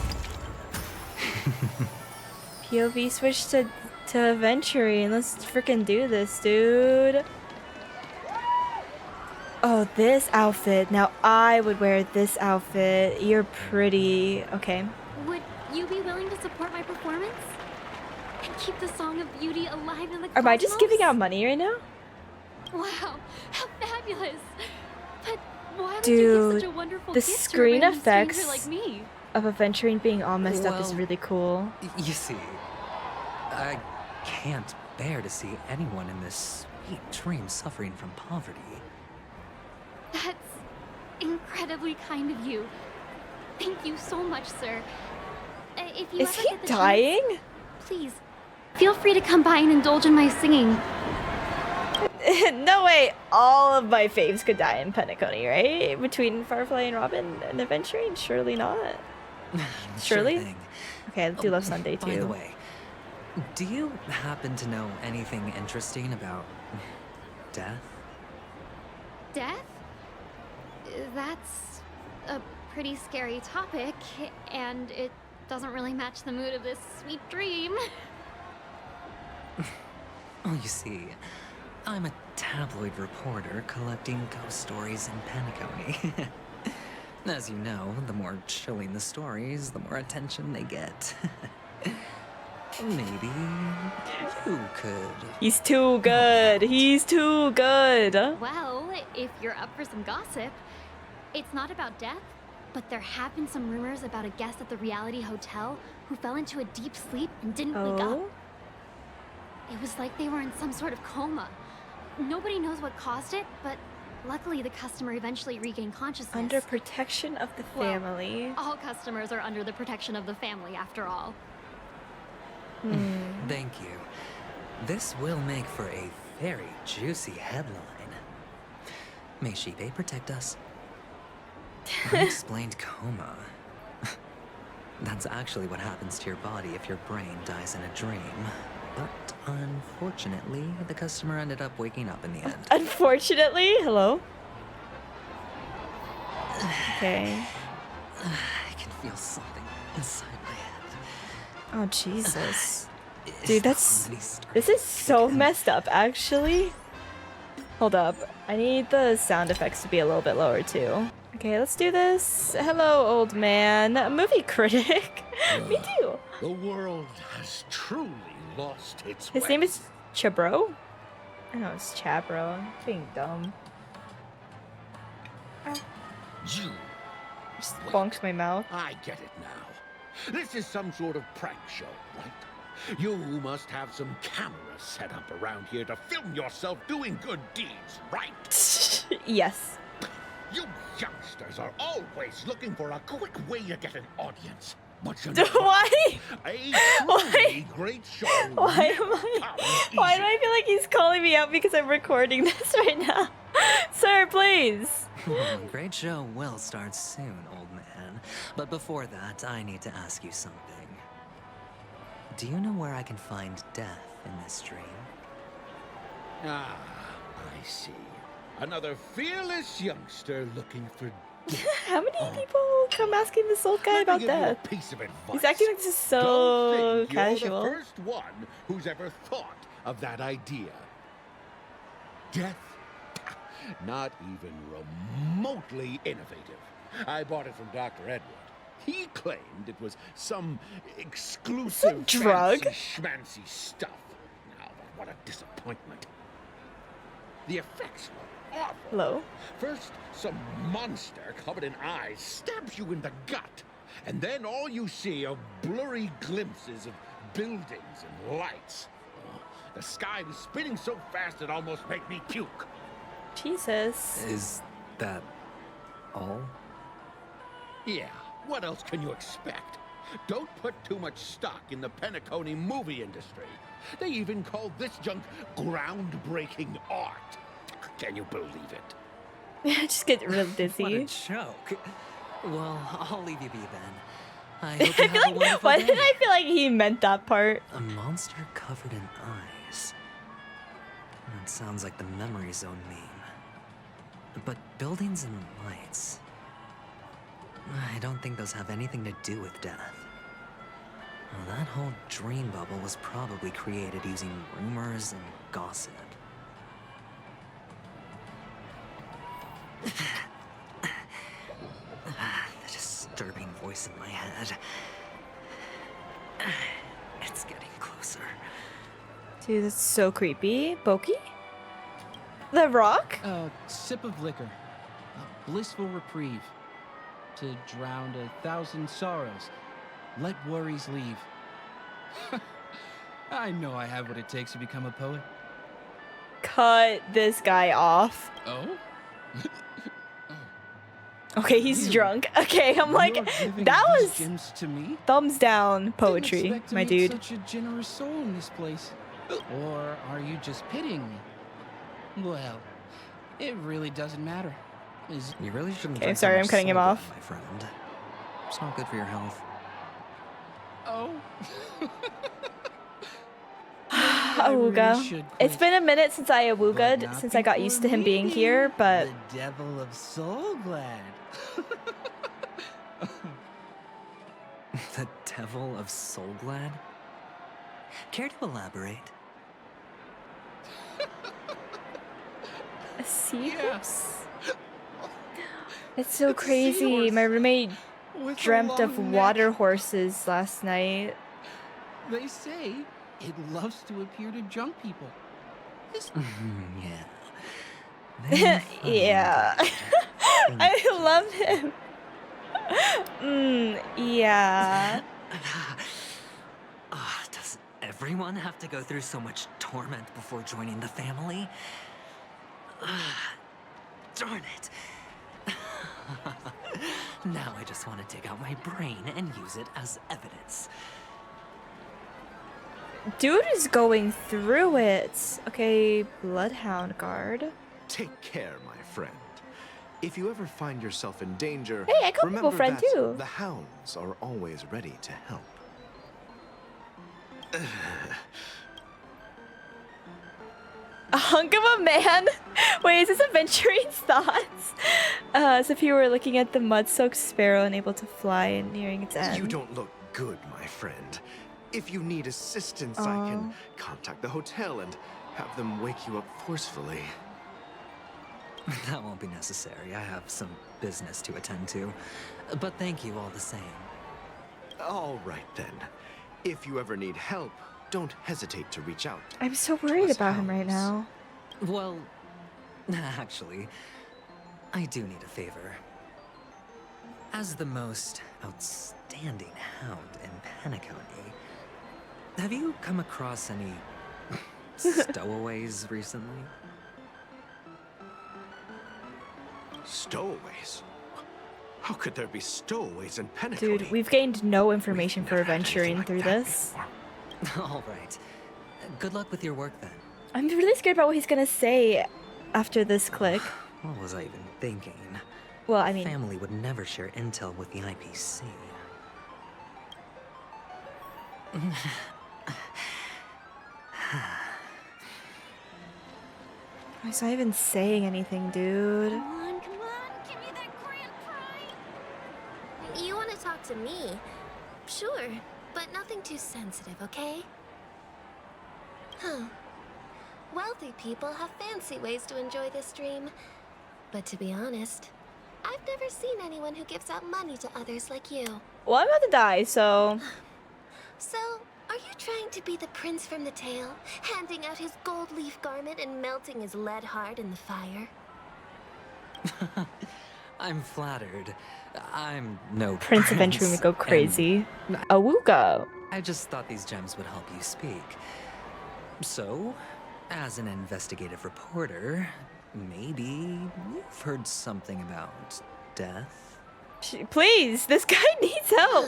POV switch to Aventurine. Let's freaking do this, dude. Oh, this outfit. Now I would wear this outfit. You're pretty. Okay. Would you be willing to support my performance? And keep the Song of Beauty alive in the Am I just cosmos? giving out money right now? Wow, how fabulous! But why would you Dude, give such a wonderful the gift screen to a random stranger effects like me? of Aventurine being all messed up is Well, really cool. You see, I can't bear to see anyone in this sweet dream suffering from poverty. That's incredibly kind of you. Thank you so much, sir. If you Is ever he get the dying? chance, please, feel free to come by and indulge in my singing. No way, all of my faves could die in Penacony, right? Between Firefly and Robin and Aventurine? Surely not. Surely? Sure thing. Okay, I do love Sunday too. By the way, do you happen to know anything interesting about death? Death? That's a pretty scary topic, and it doesn't really match the mood of this sweet dream. Oh, you see, I'm a tabloid reporter collecting ghost stories in Penacony. As you know, the more chilling the stories, the more attention they get. Maybe you could. He's too good. He's too good. Well, if you're up for some gossip, it's not about death, but there have been some rumors about a guest at the reality hotel who fell into a deep sleep and didn't wake up. It was like they were in some sort of coma. Nobody knows what caused it, but luckily the customer eventually regained consciousness. Under protection of the family. Well, all customers are under the protection of the family, after all. Thank you. This will make for a very juicy headline. May Shibe protect us. Unexplained coma. That's actually what happens to your body if your brain dies in a dream. But unfortunately, the customer ended up waking up in the end. Unfortunately? Hello? Okay. I can feel something inside my head. Oh, Jesus. Dude, this is so messed up, actually. Hold up. I need the sound effects to be a little bit lower too. Okay, let's do this. Hello, old man. Movie critic. Me too. The world has truly lost its His way. name is Chabro? I know it's Chabro. I'm being dumb. You. Just bonked my mouth. I get it now. This is some sort of prank show, right? You must have some cameras set up around here to film yourself doing good deeds, right? Yes. You youngsters are always looking for a quick way to get an audience. But you know, Why? A truly great show. Why am I? Why do I feel like he's calling me out because I'm recording this right now? Sir, please. Great show will start soon, old man. But before that, I need to ask you something. Do you know where I can find death in this dream? Ah, I see. Another fearless youngster looking for death. How many people come asking this old guy about death? Piece of advice. He's acting like this is so Don't think casual. You're the first one who's ever thought of that idea. Death? Not even remotely innovative. I bought it from Dr. Edward. He claimed it was some exclusive drug? fancy schmancy stuff. Now, what a disappointment. The effects were awful. Hello? First, some monster covered in eyes stabs you in the gut. And then all you see are blurry glimpses of buildings and lights. Oh, the sky was spinning so fast it almost made me puke. Jesus. Is that all? Yeah, what else can you expect? Don't put too much stock in the Penacony movie industry. They even call this junk groundbreaking art. Can you believe it? I just get real dizzy. What a joke. Well, I'll leave you be then. I I hope you feel have a like, wonderful why day. did I feel like he meant that part? A monster covered in eyes. That sounds like the memory zone meme. But buildings and lights... I don't think those have anything to do with death. Well, that whole dream bubble was probably created using rumors and gossip. The disturbing voice in my head. It's getting closer. Dude, that's so creepy. Boki? The Rock? A sip of liquor. A blissful reprieve. To drown 1,000 sorrows. Let worries leave. I know I have what it takes to become a poet. Cut this guy off. Oh? Okay, he's drunk. Okay, I'm like, that was to me? thumbs down poetry, Didn't expect to my meet dude. Such a generous soul in this place. Or are you just pitying me? Well, it really doesn't matter. You really shouldn't. Okay, drink sorry, so I'm much cutting him soda, off. my friend. It's not good for your health. Oh. Awooga. It's been a minute since I awooga'd, since I got used to him being here, but The devil of Soulglad. The devil of Soulglad? Care to elaborate? seahorse? It's so crazy. My roommate dreamt of water horses last night. They say it loves to appear to drunk people. Yeah. Yeah. I love him. Yeah. Does everyone have to go through so much torment before joining the family? Darn it. Now I just want to dig out my brain and use it as evidence. Dude is going through it. Okay, Bloodhound Guard. Take care, my friend. If you ever find yourself in danger, Hey, I call people remember friend that too. the hounds are always ready to help. A hunk of a man? Wait, is this Aventurine's thoughts? As if you were looking at the mud-soaked sparrow unable to fly and nearing its end. You don't look good, my friend. If you need assistance, I can contact the hotel and have them wake you up forcefully. That won't be necessary. I have some business to attend to. But thank you all the same. All right then. If you ever need help, don't hesitate to reach out. I'm so worried about him right now. Well, actually, I do need a favor. As the most outstanding hound in Penacony, have you come across any stowaways recently? Stowaways? How could there be stowaways in Penacony? Dude, we've gained no information for adventuring through this. All right. Good luck with your work then. I'm really scared about what he's gonna say after this click. What was I even thinking? Well, I mean, family would never share intel with the IPC. he's not even saying anything, dude. Come on, give me that grand prize. You want to talk to me? Sure, but nothing too sensitive, okay? Huh. Wealthy people have fancy ways to enjoy this dream. But to be honest, I've never seen anyone who gives out money to others like you. Well, I'm about to die, so... So, are you trying to be the prince from the tale, handing out his gold leaf garment and melting his lead heart in the fire? I'm flattered. I'm no Prince Adventuring would go crazy. Awooga! I just thought these gems would help you speak. So, as an investigative reporter, maybe you've heard something about death? Please, this guy needs help!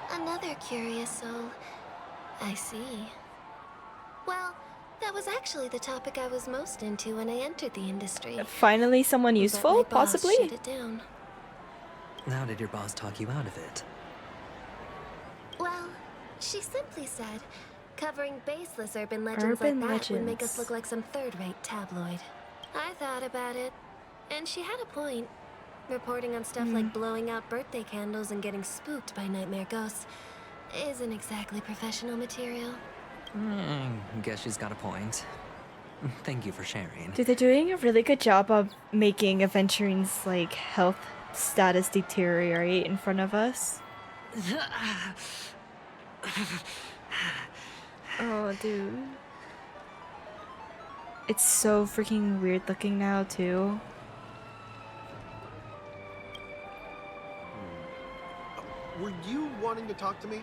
Another curious soul. I see. Well, that was actually the topic I was most into when I entered the industry. Finally someone useful, But my boss possibly? shut it down. How did your boss talk you out of it? Well, she simply said, covering baseless urban legends like that would make us look like some third-rate tabloid. I thought about it, and she had a point. Reporting on stuff like blowing out birthday candles and getting spooked by nightmare ghosts isn't exactly professional material. Guess she's got a point. Thank you for sharing. Dude, they're doing a really good job of making Aventuring's, like, health status deteriorate in front of us. Oh, dude. It's so freaking weird looking now, too. Were you wanting to talk to me?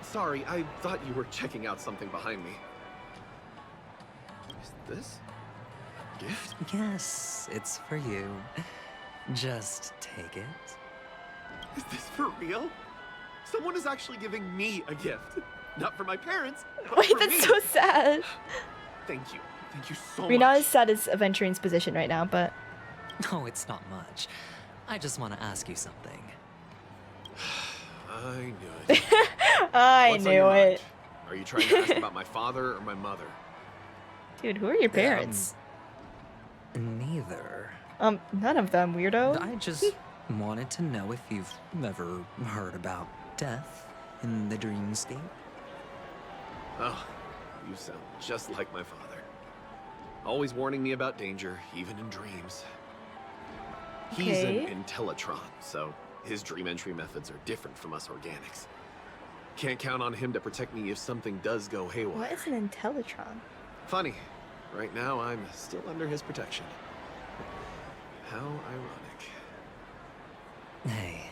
Sorry, I thought you were checking out something behind me. Is this a gift? Yes, it's for you. Just take it. Is this for real? Someone is actually giving me a gift. Not for my parents, but Wait, for that's me. so sad. Thank you. Thank you so We're not much. as sad as Aventuring's position right now, but... No, it's not much. I just want to ask you something. I knew it. I What's on knew your it. mind? Are you trying to ask about my father or my mother? Dude, who are your parents? Neither. None of them, weirdo. I just wanted to know if you've ever heard about death in the dreamscape. Oh, you sound just like my father. Always warning me about danger, even in dreams. He's Okay. an Intellitron, so his dream entry methods are different from us organics. Can't count on him to protect me if something does go haywire. What is an Intellitron? Funny, right now I'm still under his protection. How ironic. Hey,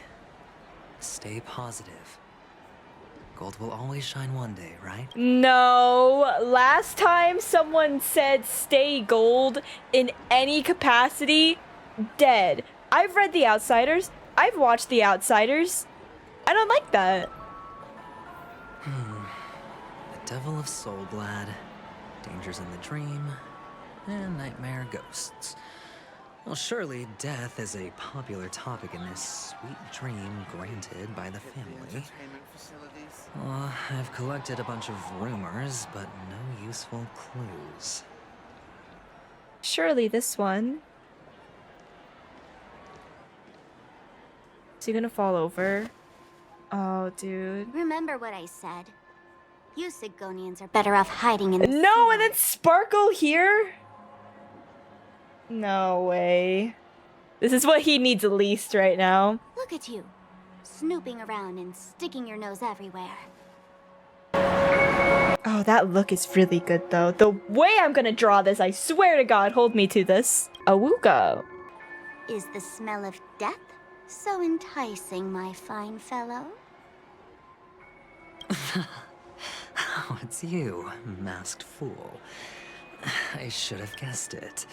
stay positive. Gold will always shine one day, right? No. Last time someone said stay gold in any capacity, dead. I've read The Outsiders. I've watched The Outsiders. I don't like that. The Devil of Soulblad, Dangers in the Dream, and Nightmare Ghosts. Well, surely death is a popular topic in this sweet dream granted by the family. I've collected a bunch of rumors, but no useful clues. Surely this one. Is he gonna fall over? Oh, dude. Remember what I said. You Sigonians are better off hiding in the No, and then Sparkle here? No way. This is what he needs least right now. Look at you, snooping around and sticking your nose everywhere. Oh, that look is really good though. The way I'm gonna draw this, I swear to God, hold me to this. Awuko. Is the smell of death so enticing, my fine fellow? Oh, it's you, masked fool. I should have guessed it.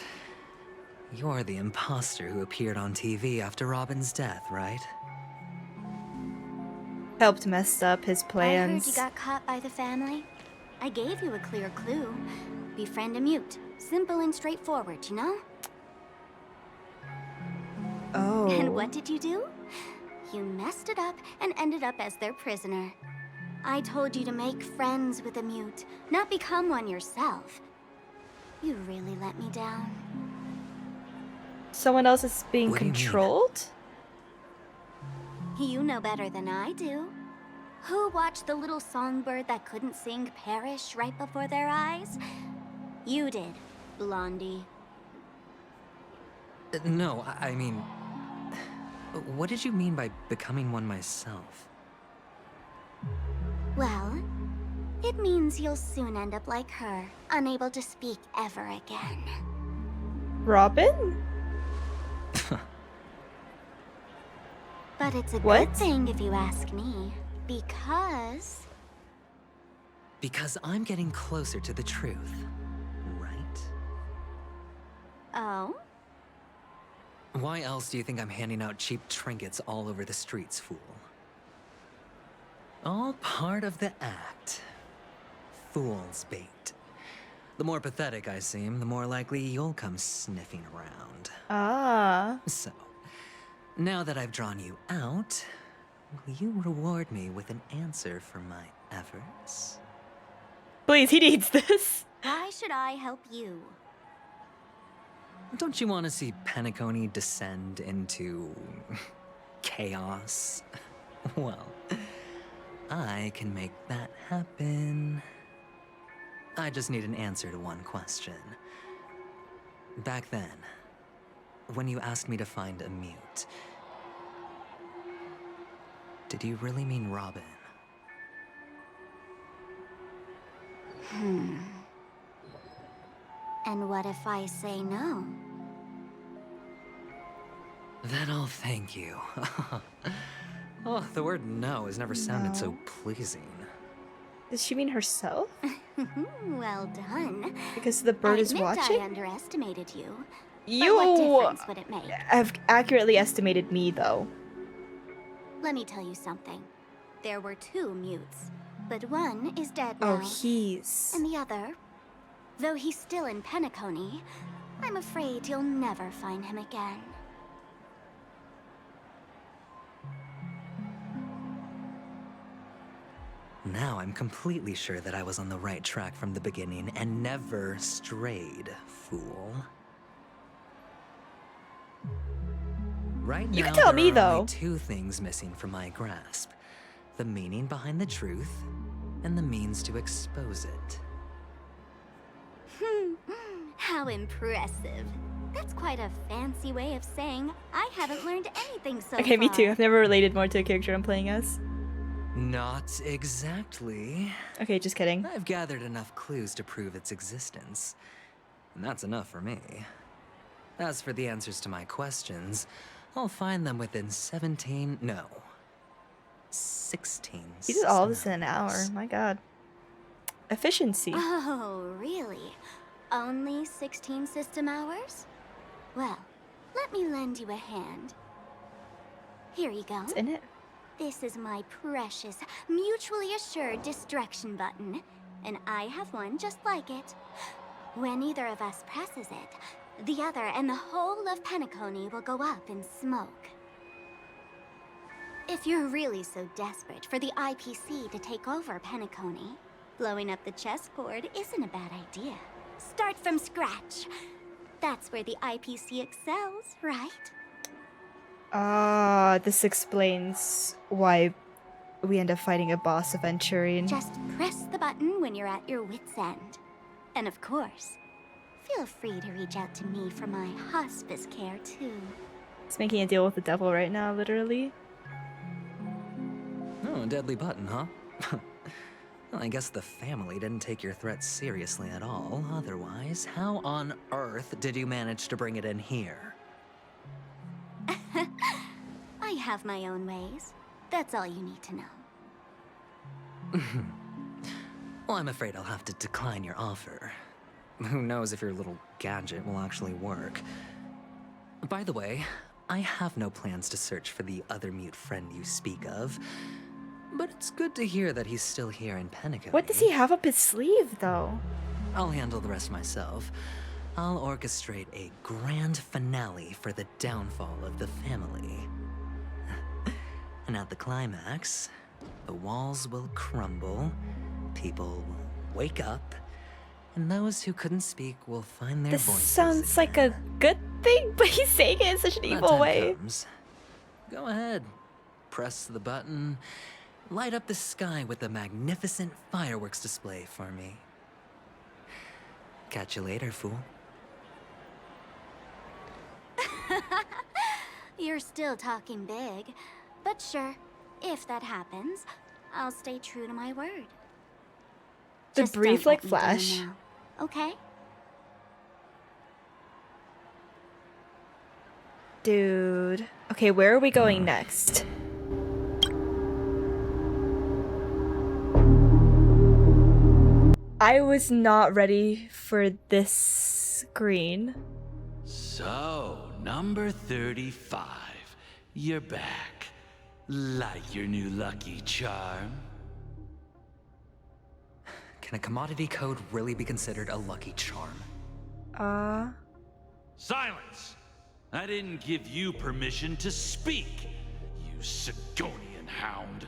You're the imposter who appeared on TV after Robin's death, right? Helped mess up his I heard plans. you got caught by the family. I gave you a clear clue. Befriend a mute. Simple and straightforward, you know? Oh. And what did you do? You messed it up and ended up as their prisoner. I told you to make friends with a mute, not become one yourself. You really let me down. Someone else is being What do you mean? controlled? You know better than I do. Who watched the little songbird that couldn't sing perish right before their eyes? You did, Blondie. No, I mean... What did you mean by becoming one myself? Well, it means you'll soon end up like her, unable to speak ever again. Robin? But it's a What? good thing if you ask me, because... Because I'm getting closer to the truth, right? Oh? Why else do you think I'm handing out cheap trinkets all over the streets, fool? All part of the act. Fool's bait. The more pathetic I seem, the more likely you'll come sniffing around. Ah. So, now that I've drawn you out, will you reward me with an answer for my efforts? Please, he needs this. Why should I help you? Don't you want to see Penacony descend into... chaos? Well, I can make that happen. I just need an answer to one question. Back then, when you asked me to find a mute, did you really mean Robin? And what if I say no? Then I'll thank you. Oh, the word no has never sounded so pleasing. Does she mean herself? Well done. Because the bird I is admit watching? I underestimated you. You But what difference would it make? have accurately estimated me, though. Let me tell you something. There were two mutes, but one is dead now. Oh, he's... And the other, though he's still in Penacony, I'm afraid you'll never find him again. Now I'm completely sure that I was on the right track from the beginning and never strayed, fool. Right You now, can tell there me, are though. only two things missing from my grasp. The meaning behind the truth, and the means to expose it. How impressive. That's quite a fancy way of saying I haven't learned anything so Okay, me far. too. I've never related more to a character I'm playing as. Not exactly. Okay, just kidding. I've gathered enough clues to prove its existence. And that's enough for me. As for the answers to my questions, I'll find them within 16 He did all this in an hours. hour. My god. Efficiency. Oh, really? Only 16 system hours? Well, let me lend you a hand. Here you go. What's in it? This is my precious, mutually assured distraction button, and I have one just like it. When either of us presses it, the other and the whole of Penacony will go up in smoke. If you're really so desperate for the IPC to take over Penacony, blowing up the chessboard isn't a bad idea. Start from scratch. That's where the IPC excels, right? Ah, this explains why we end up fighting a boss of Venturian. Just press the button when you're at your wit's end. And of course, Feel free to reach out to me for my hospice care, too. He's making a deal with the devil right now, literally. Oh, deadly button, huh? Well, I guess the family didn't take your threat seriously at all. Otherwise, how on earth did you manage to bring it in here? I have my own ways. That's all you need to know. Well, I'm afraid I'll have to decline your offer. Who knows if your little gadget will actually work. By the way, I have no plans to search for the other mute friend you speak of. But it's good to hear that he's still here in Penacony. What does he have up his sleeve, though? I'll handle the rest myself. I'll orchestrate a grand finale for the downfall of the family. And at the climax, the walls will crumble, people will wake up, and those who couldn't speak will find their voices. This sounds like a good thing, but he's saying it in such an evil way. Go ahead, press the button, light up the sky with a magnificent fireworks display for me. Catch you later, fool. You're still talking big. But sure, if that happens, I'll stay true to my word. The Just brief, don't like, let me flash. down now, okay? Dude. Okay, where are we going next? I was not ready for this screen. So, number 35. You're back. Like your new lucky charm? Can a commodity code really be considered a lucky charm? Silence! I didn't give you permission to speak, you Sigonian hound.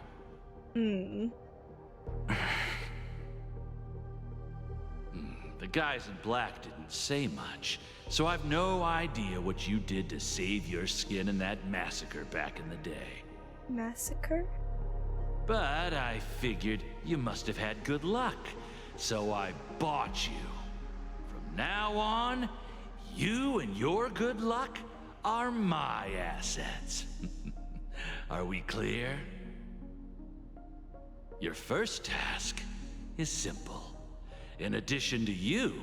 The guys in black didn't say much, so I've no idea what you did to save your skin in that massacre back in the day. Massacre? But I figured you must have had good luck, so I bought you. From now on, you and your good luck are my assets. Are we clear? Your first task is simple. In addition to you,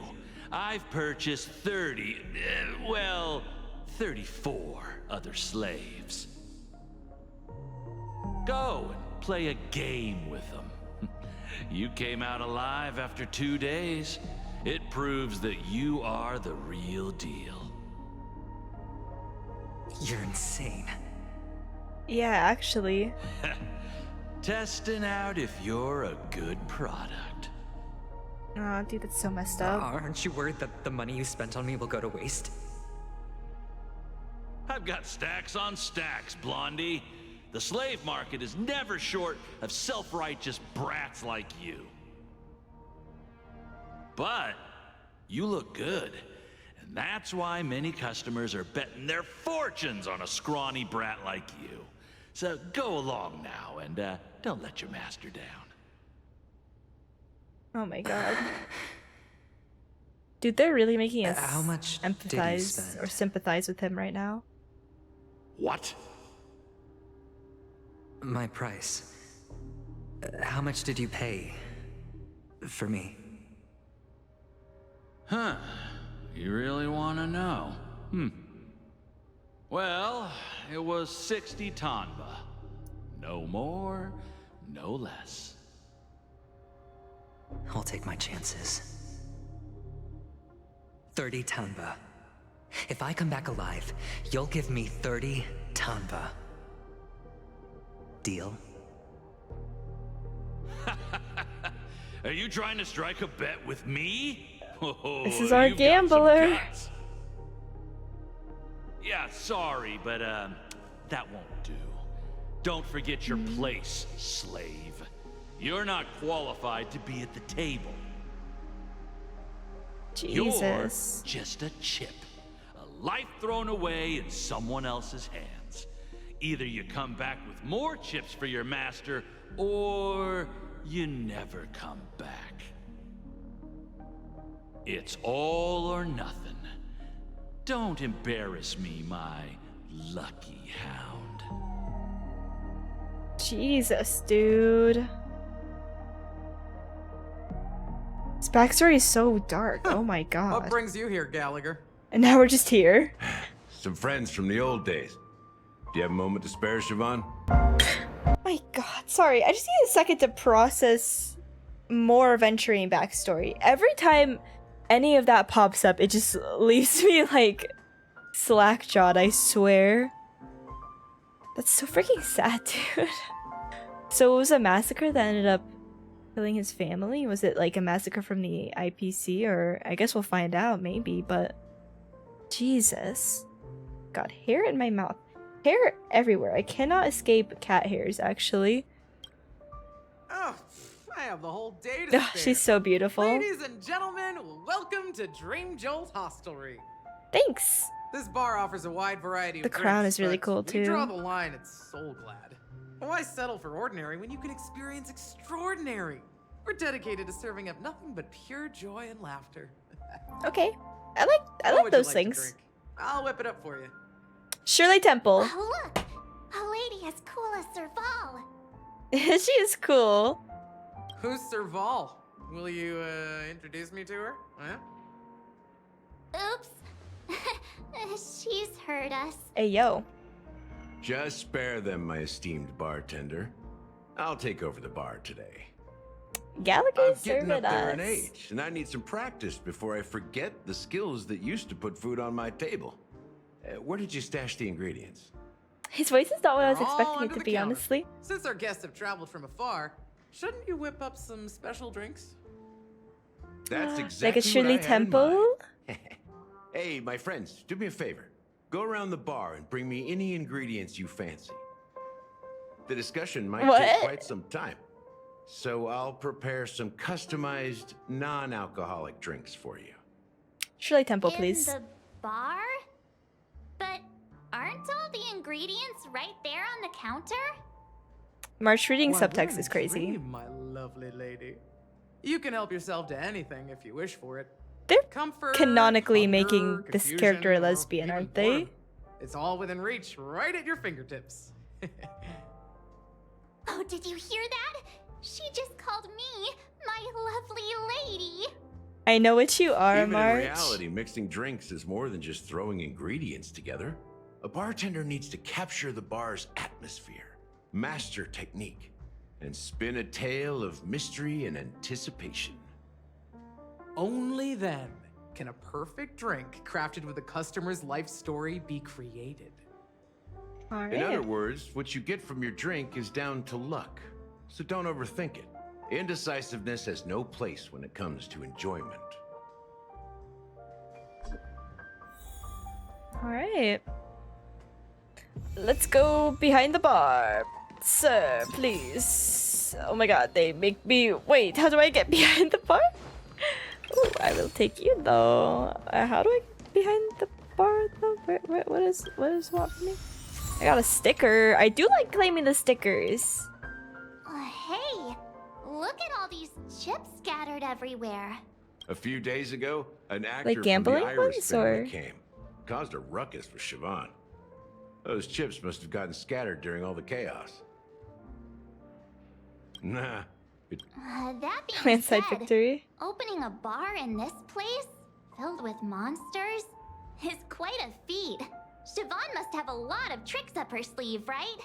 I've purchased 34 other slaves. Go and play a game with them. You came out alive after 2 days. It proves that you are the real deal. You're insane. Yeah, actually. Testing out if you're a good product. Aw, dude, that's so messed up. Aren't you worried that the money you spent on me will go to waste? I've got stacks on stacks, Blondie. The slave market is never short of self-righteous brats like you. But you look good, and that's why many customers are betting their fortunes on a scrawny brat like you. So go along now, and don't let your master down. Oh my god. Dude, they're really making us How much did you empathize spend? or sympathize with him right now. What? My price. How much did you pay for me? Huh. You really want to know? Well, it was 60 tanba. No more, no less. I'll take my chances. 30 tanba. If I come back alive, you'll give me 30 tanba. Deal? Are you trying to strike a bet with me? Oh, This is our you've got some gambler. guts. Yeah, sorry, but that won't do. Don't forget your place, slave. You're not qualified to be at the table. Jesus. You're just a chip. A life thrown away in someone else's hands. Either you come back with more chips for your master, or you never come back. It's all or nothing. Don't embarrass me, my lucky hound. Jesus, dude. His backstory is so dark. Oh my god. What brings you here, Gallagher? And now we're just here. Some friends from the old days. Do you have a moment to spare, Siobhan? My god, sorry. I just need a second to process more Venturing backstory. Every time any of that pops up, it just leaves me like slack-jawed, I swear. That's so freaking sad, dude. So it was a massacre that ended up killing his family? Was it like a massacre from the IPC? Or I guess we'll find out, maybe, but Jesus. Got hair in my mouth. Hair everywhere. I cannot escape cat hairs, actually. Oh, I have the whole day to spare. She's so beautiful. Ladies and gentlemen, welcome to Dream Jolt Hostelry. Thanks. This bar offers a wide variety of The crown drinks, is really but cool, we draw too. the line at Soul Glad. Why settle for ordinary when you can experience extraordinary? We're dedicated to serving up nothing but pure joy and laughter. Okay. I What like would those you like to things. drink? I'll whip it up for you. Shirley Temple. Oh, look! A lady as cool as Serval. She is cool. Who's Serval? Will you introduce me to her? Huh? Oops. She's heard us. Hey, yo. Just spare them, my esteemed bartender. I'll take over the bar today. Gallagher's I'm getting serving up there in us. age, and I need some practice before I forget the skills that used to put food on my table. Where did you stash the ingredients? His voice is not what I was They're all expecting it under to the be, counter. honestly. Since our guests have traveled from afar, shouldn't you whip up some special drinks? That's Like exactly a Shirley what I had in Temple? mind. Hey, my friends, do me a favor. Go around the bar and bring me any ingredients you fancy. The discussion might What? take quite some time, so I'll prepare some customized, non-alcoholic drinks for you. Shirley Temple, please. In the bar? But aren't all the ingredients right there on the counter? March reading Why, subtext we're in is a crazy. dream, my lovely lady. You can help yourself to anything if you wish for it. They're Comfort, canonically hunger, making this confusion, character a or lesbian, even aren't they? boredom. It's all within reach, right at your fingertips. Oh, did you hear that? She just called me my lovely lady. I know what you are, Even March. in reality, mixing drinks is more than just throwing ingredients together. A bartender needs to capture the bar's atmosphere, master technique, and spin a tale of mystery and anticipation. Only then can a perfect drink crafted with a customer's life story be created. In other words, what you get from your drink is down to luck, so don't overthink it. Indecisiveness has no place when it comes to enjoyment. Alright. Let's go behind the bar. Sir, please. Oh my god, they make me wait. How do I get behind the bar? Ooh, I will take you though. How do I get behind the bar though? What is want from me? I got a sticker. I do like claiming the stickers. Hey, look at all these chips scattered everywhere. A few days ago, an actor Like from gambling the Irish ones, family or- came. Caused a ruckus with Siobhan. Those chips must have gotten scattered during all the chaos. Nah. That being Landslide said, victory. opening a bar in this place, filled with monsters, is quite a feat. Siobhan must have a lot of tricks up her sleeve, right?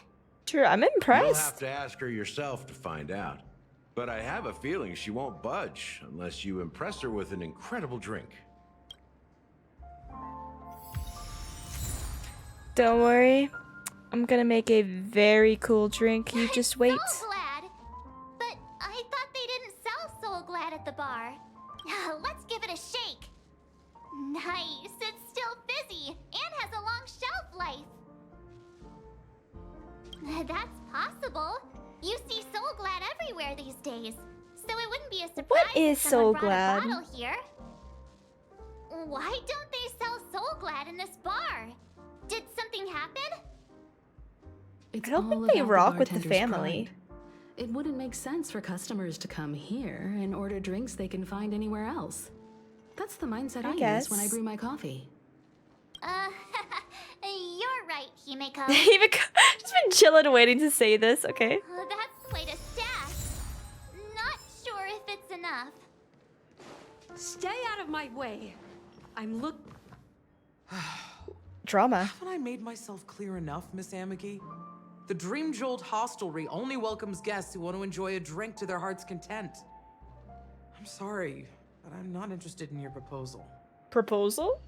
True, I'm You'll impressed. have to ask her yourself to find out. But I have a feeling she won't budge unless you impress her with an incredible drink. Don't worry. I'm gonna make a very cool drink. You just wait. So glad. But I thought they didn't sell Soul Glad at the bar. Let's give it a shake. Nice. It's still fizzy and has a long shelf life. That's possible. You see Soul Glad everywhere these days, so it wouldn't be a surprise What is if someone Soul brought Glad? a bottle here. Why don't they sell Soul Glad in this bar? Did something happen? It's I don't all think they about the rock with the bartender's family. pride. It wouldn't make sense for customers to come here and order drinks they can find anywhere else. That's the mindset I guess. use when I brew my coffee. You're right, Himeko. Just been chilling waiting to say this, okay? That's quite a stash. Not sure if it's enough. Stay out of my way. I'm Drama. Haven't I made myself clear enough, Miss Amagi? The Dream Jolt hostelry only welcomes guests who want to enjoy a drink to their heart's content. I'm sorry, but I'm not interested in your proposal. Proposal?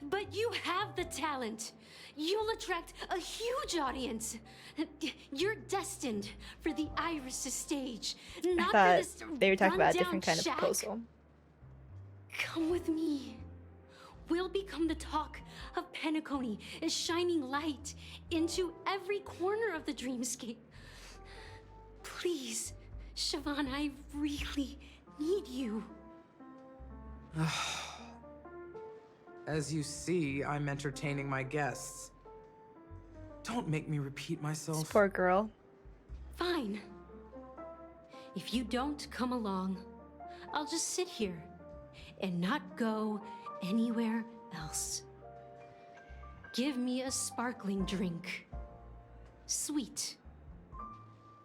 But you have the talent. You'll attract a huge audience. You're destined for the Iris' stage, not for I this thought they were talking about a rundown different kind of shack. proposal. Come with me. We'll become the talk of Penacony, a shining light into every corner of the dreamscape. Please, Siobhan, I really need you. As you see, I'm entertaining my guests. Don't make me repeat myself. This poor girl. Fine. If you don't come along, I'll just sit here and not go anywhere else. Give me a sparkling drink. Sweet.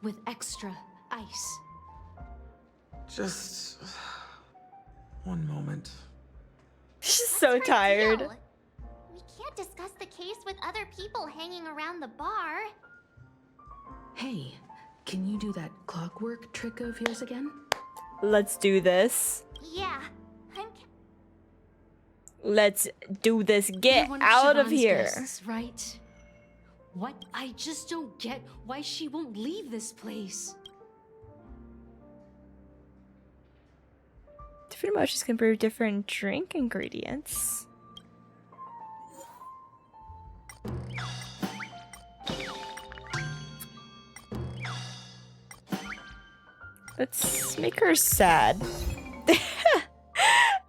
With extra ice. Just one moment. She's so tired. Deal? We can't discuss the case with other people hanging around the bar. Hey, can you do that clockwork trick of yours again? Let's do this. Yeah, Let's do this. Get You're one out of Siobhan's here. guests, right? What? I just don't get why she won't leave this place. Different emotions can brew different drink ingredients. Let's make her sad.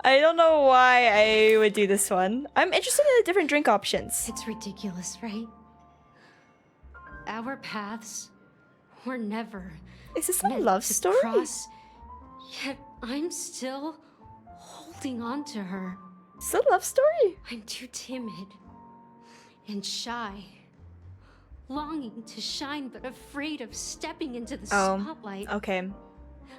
I don't know why I would do this one. I'm interested in the different drink options. It's ridiculous, right? Our paths were never. Is this a meant love to story? Cross, yet I'm still holding on to her. It's a love story. I'm too timid and shy, longing to shine but afraid of stepping into the spotlight. Okay.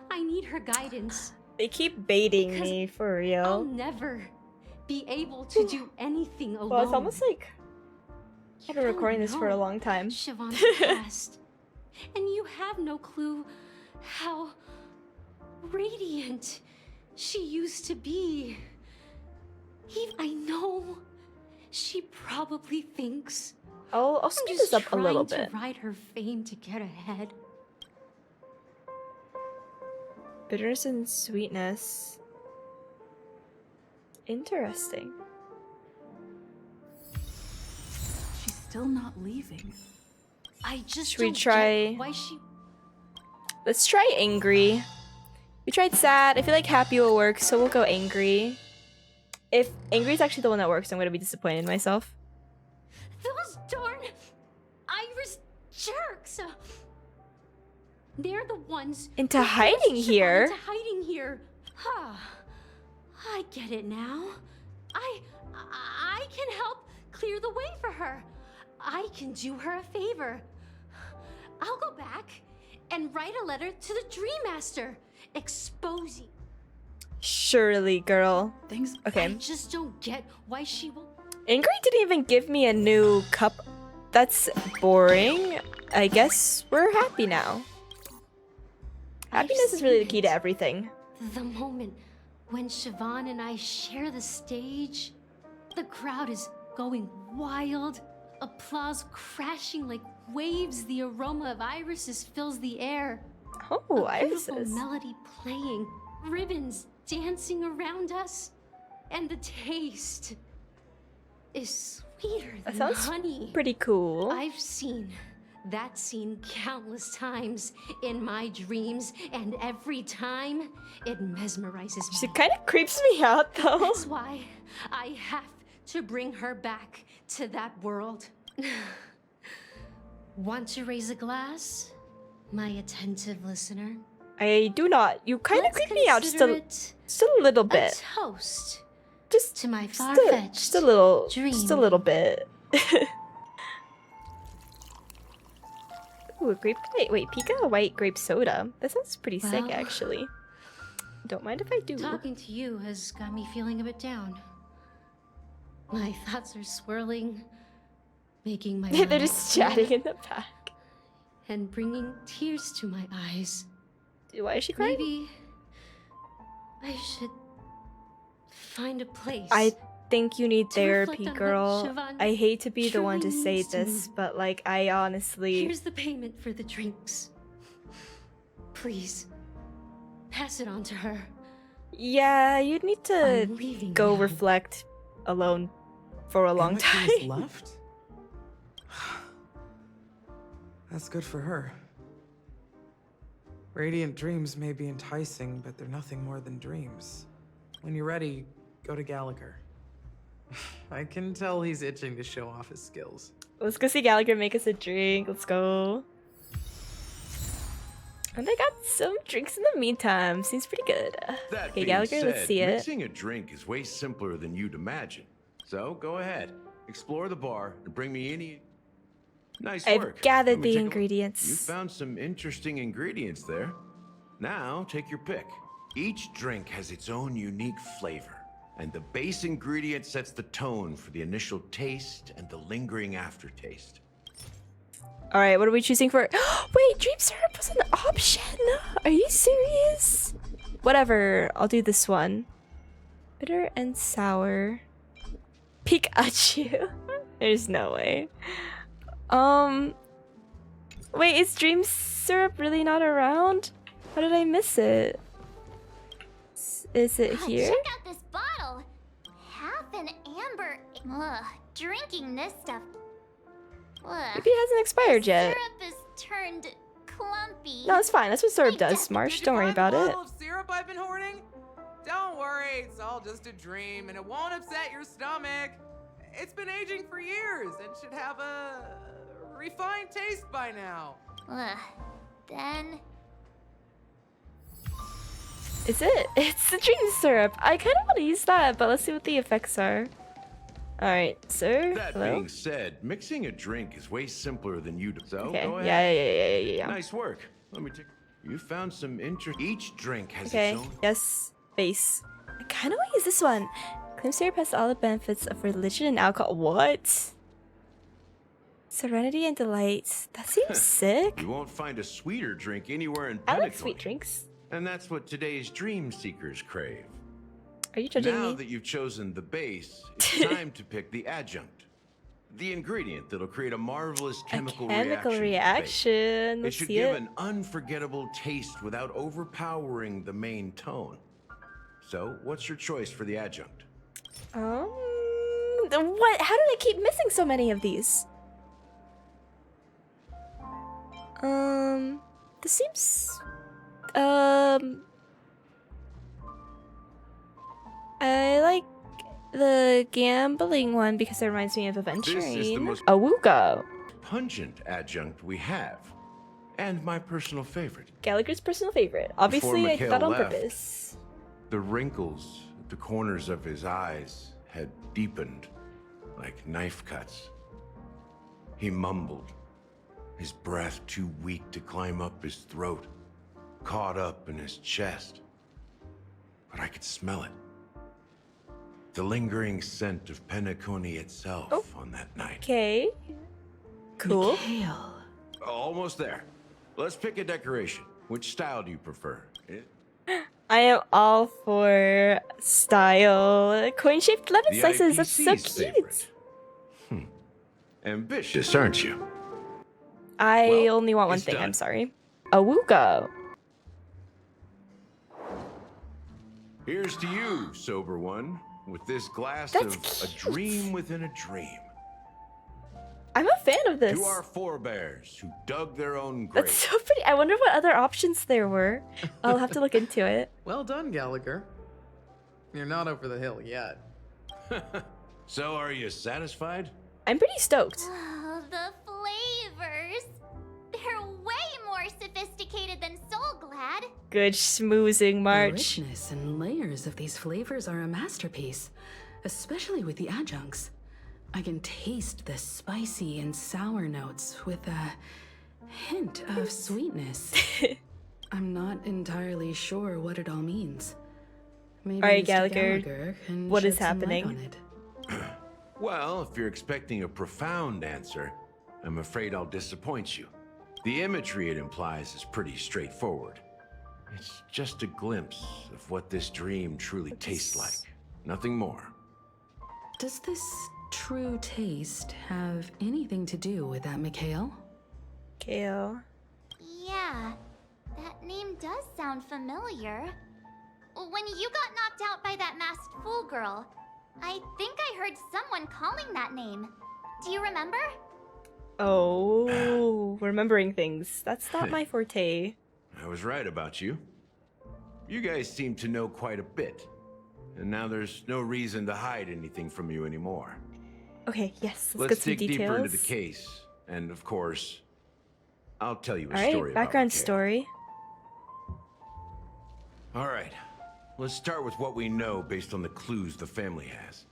I need her guidance. They keep baiting me for real. I'll never be able to do anything alone. Well, it's almost like I've been recording this for a long time. Siobhan's past, and you have no clue how radiant she used to be. I know she probably thinks I'll I'm speed just this up a little trying bit. to ride her fame to get ahead. Bitterness and sweetness. Interesting. She's still not leaving. I just Should we don't try- get why she. Let's try angry. We tried sad. I feel like happy will work, so we'll go angry. If angry is actually the one that works, I'm gonna be disappointed in myself. Those darn Iris jerks! They're the ones Into who hiding forced Siobhan here? Into hiding here. I get it now. I can help clear the way for her. I can do her a favor. I'll go back and write a letter to the Dream Master, exposing. Surely, girl. Things. I Okay. just don't get why she won't. Angry didn't even give me a new cup. That's boring. I guess we're happy now. Happiness is really the key to everything. The moment when Siobhan and I share the stage, the crowd is going wild, applause crashing like waves, the aroma of irises fills the air. Oh, a beautiful irises. melody playing, ribbons dancing around us, and the taste is sweeter That than sounds honey. pretty cool. I've seen that scene countless times in my dreams, and every time it mesmerizes me. She kind of creeps me out, though. That's why I have to bring her back to that world. Want to raise a glass, my attentive listener? I do not. You kind of Let's creep me out just consider it a little bit. A toast to my just far-fetched just a little, dream. just a little bit. Ooh, a grape. Wait, Pika white grape soda. That sounds pretty sick, Well, actually. Don't mind if I do. Talking to you has got me feeling a bit down. My thoughts are swirling, making my They're mind just spin, chatting in the back. and bringing tears to my eyes. Why is she crying? Maybe I should find a place. I think you need to reflect therapy, on what girl. Siobhan I hate to be the one to truly say means to this, me. but like, I honestly. Here's the payment for the drinks. Please, pass it on to her. Yeah, you'd need to I'm leaving go now. reflect alone for a long time. Penacony's left? That's good for her. Radiant dreams may be enticing, but they're nothing more than dreams. When you're ready, go to Gallagher. I can tell he's itching to show off his skills. Let's go see Gallagher make us a drink. Let's go. And I got some drinks in the meantime. Seems pretty good. That Okay, being Gallagher, said, let's see it. mixing a drink is way simpler than you'd imagine. So go ahead, explore the bar, and bring me any. Nice I've work. gathered Let me the take a look. ingredients. You found some interesting ingredients there. Now take your pick. Each drink has its own unique flavor, and the base ingredient sets the tone for the initial taste and the lingering aftertaste. All right, what are we choosing for? Wait, dream syrup was an option. Are you serious? Whatever, I'll do this one. Bitter and sour. Pikachu. There's no way. Wait, is dream syrup really not around? How did I miss it? Is it here? Check out this bottle. Half an amber. Ugh, drinking this stuff. Ugh. Maybe it hasn't expired yet. Syrup is turned clumpy. No, it's fine. That's what syrup does, Marsh. Don't worry about it. Bottle of syrup I've been hoarding? Don't worry, it's all just a dream, and it won't upset your stomach. It's been aging for years and should have a refined taste by now. Ugh. Then Is it? It's the dream syrup. I kind of want to use that, but let's see what the effects are. Alright, sir. That Hello? being said, mixing a drink is way simpler than you'd. So Okay, go yeah, ahead. yeah. Nice work. Let me take. You found some interest. Each drink has Okay, its own. yes, base. I kind of want to use this one. Claim syrup has all the benefits of religion and alcohol. What? Serenity and delight. That seems sick. You won't find a sweeter drink anywhere in I Penacony. like sweet drinks. And that's what today's dream seekers crave. Are you judging Now me? that you've chosen the base, it's time to pick the adjunct. The ingredient that'll create a marvelous chemical Chemical reaction. reaction. It Let's should see give it. an unforgettable taste without overpowering the main tone. So, what's your choice for the adjunct? What? How did I keep missing so many of these? This seems. I like the gambling one because it reminds me of adventuring. This is the most Awugo. pungent adjunct we have, and my personal favorite. Gallagher's personal favorite. Obviously, I did Mikhail that on left, purpose. The wrinkles at the corners of his eyes had deepened like knife cuts. He mumbled, his breath too weak to climb up his throat, caught up in his chest. But I could smell it. The lingering scent of Penacony itself on that night. Okay. Cool. Almost there. Let's pick a decoration. Which style do you prefer? I am all for style. Coin-shaped lemon The slices. That's so IPC's cute. favorite. Ambitious, aren't you? I only want one it's thing. done. I'm sorry. Awugo. Here's to you, sober one, with this glass That's of a dream within a dream. I'm a fan of this. To our forebears who dug their own grave. That's so pretty. I wonder what other options there were. I'll have to look into it. Well done, Gallagher. You're not over the hill yet. So, are you satisfied? I'm pretty stoked. Oh, the flavors. They're way more sophisticated than Soul Glad. Good schmoozing, The March. richness and layers of these flavors are a masterpiece. especially with the adjuncts. I can taste the spicy and sour notes with a hint of sweetness. I'm not entirely sure what it all means. Maybe All right, Mr. Gallagher, can what is shed some light happening? on it. Well, if you're expecting a profound answer, I'm afraid I'll disappoint you. The imagery it implies is pretty straightforward. It's just a glimpse of what this dream truly tastes like. Nothing more. Does this true taste have anything to do with that Mikhail? Kale. Yeah, that name does sound familiar. When you got knocked out by that masked fool girl, I think I heard someone calling that name. Do you remember? Oh, remembering things. That's not my forte. I was right about you. You guys seem to know quite a bit. And now there's no reason to hide anything from you anymore. Okay, yes, let's Let's get some dig details. deeper into the case. And of course, I'll tell you a All right, story about background Mikhail. story. All right, let's start with what we know based on the clues the family has.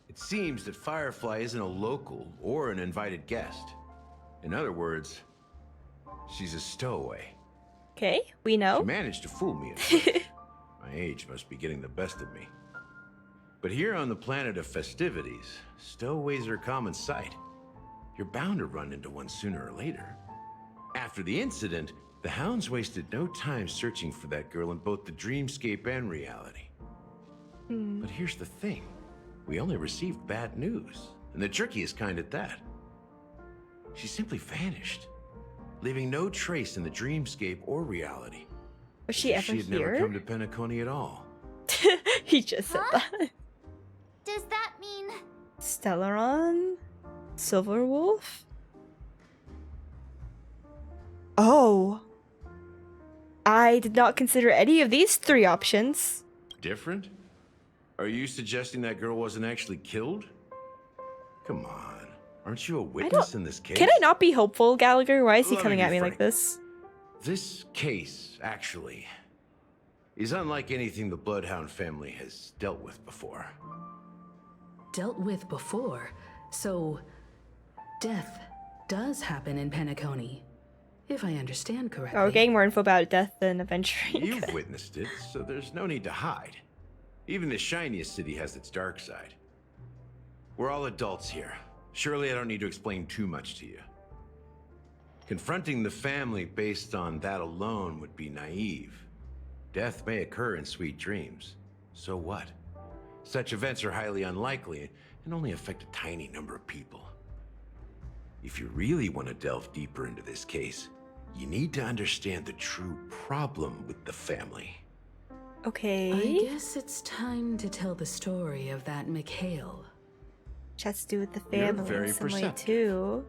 It seems that Firefly isn't a local or an invited guest. In other words, she's a stowaway. Okay, we know. She managed to fool me at first. My age must be getting the best of me. But here on the planet of festivities, stowaways are a common sight. You're bound to run into one sooner or later. After the incident, the hounds wasted no time searching for that girl in both the dreamscape and reality. But here's the thing. We only received bad news, and the trickiest kind at that. She simply vanished, leaving no trace in the dreamscape or reality. Was she ever She had never here? come to Penacony at all. He just said that. Does that mean... Stellaron? Silverwolf? Oh. I did not consider any of these three options. Different? Are you suggesting that girl wasn't actually killed? Come on. Aren't you a witness in this case? Can I not be hopeful, Gallagher? Why is he Let me coming be at me frank. like this? This case, actually, is unlike anything the Bloodhound family has dealt with before. Dealt with before, so death does happen in Penacony, if I understand correctly. Oh, we're getting more info about death than adventuring. You've witnessed it, so there's no need to hide. Even the shiniest city has its dark side. We're all adults here. Surely I don't need to explain too much to you. Confronting the family based on that alone would be naive. Death may occur in sweet dreams. So what? Such events are highly unlikely and only affect a tiny number of people. If you really want to delve deeper into this case, you need to understand the true problem with the family. Okay. I guess it's time to tell the story of that Mikhail. Which has to do with the You're family very in some way perceptive. too.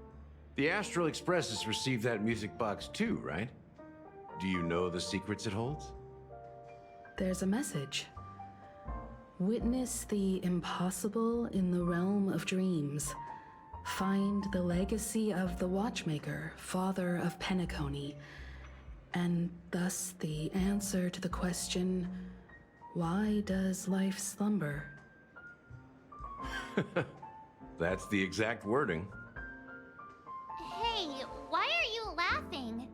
The Astral Express has received that music box too, right? Do you know the secrets it holds? There's a message. Witness the impossible in the realm of dreams. Find the legacy of the Watchmaker, father of Penacony, and thus the answer to the question, why does life slumber? That's the exact wording. Hey, why are you laughing?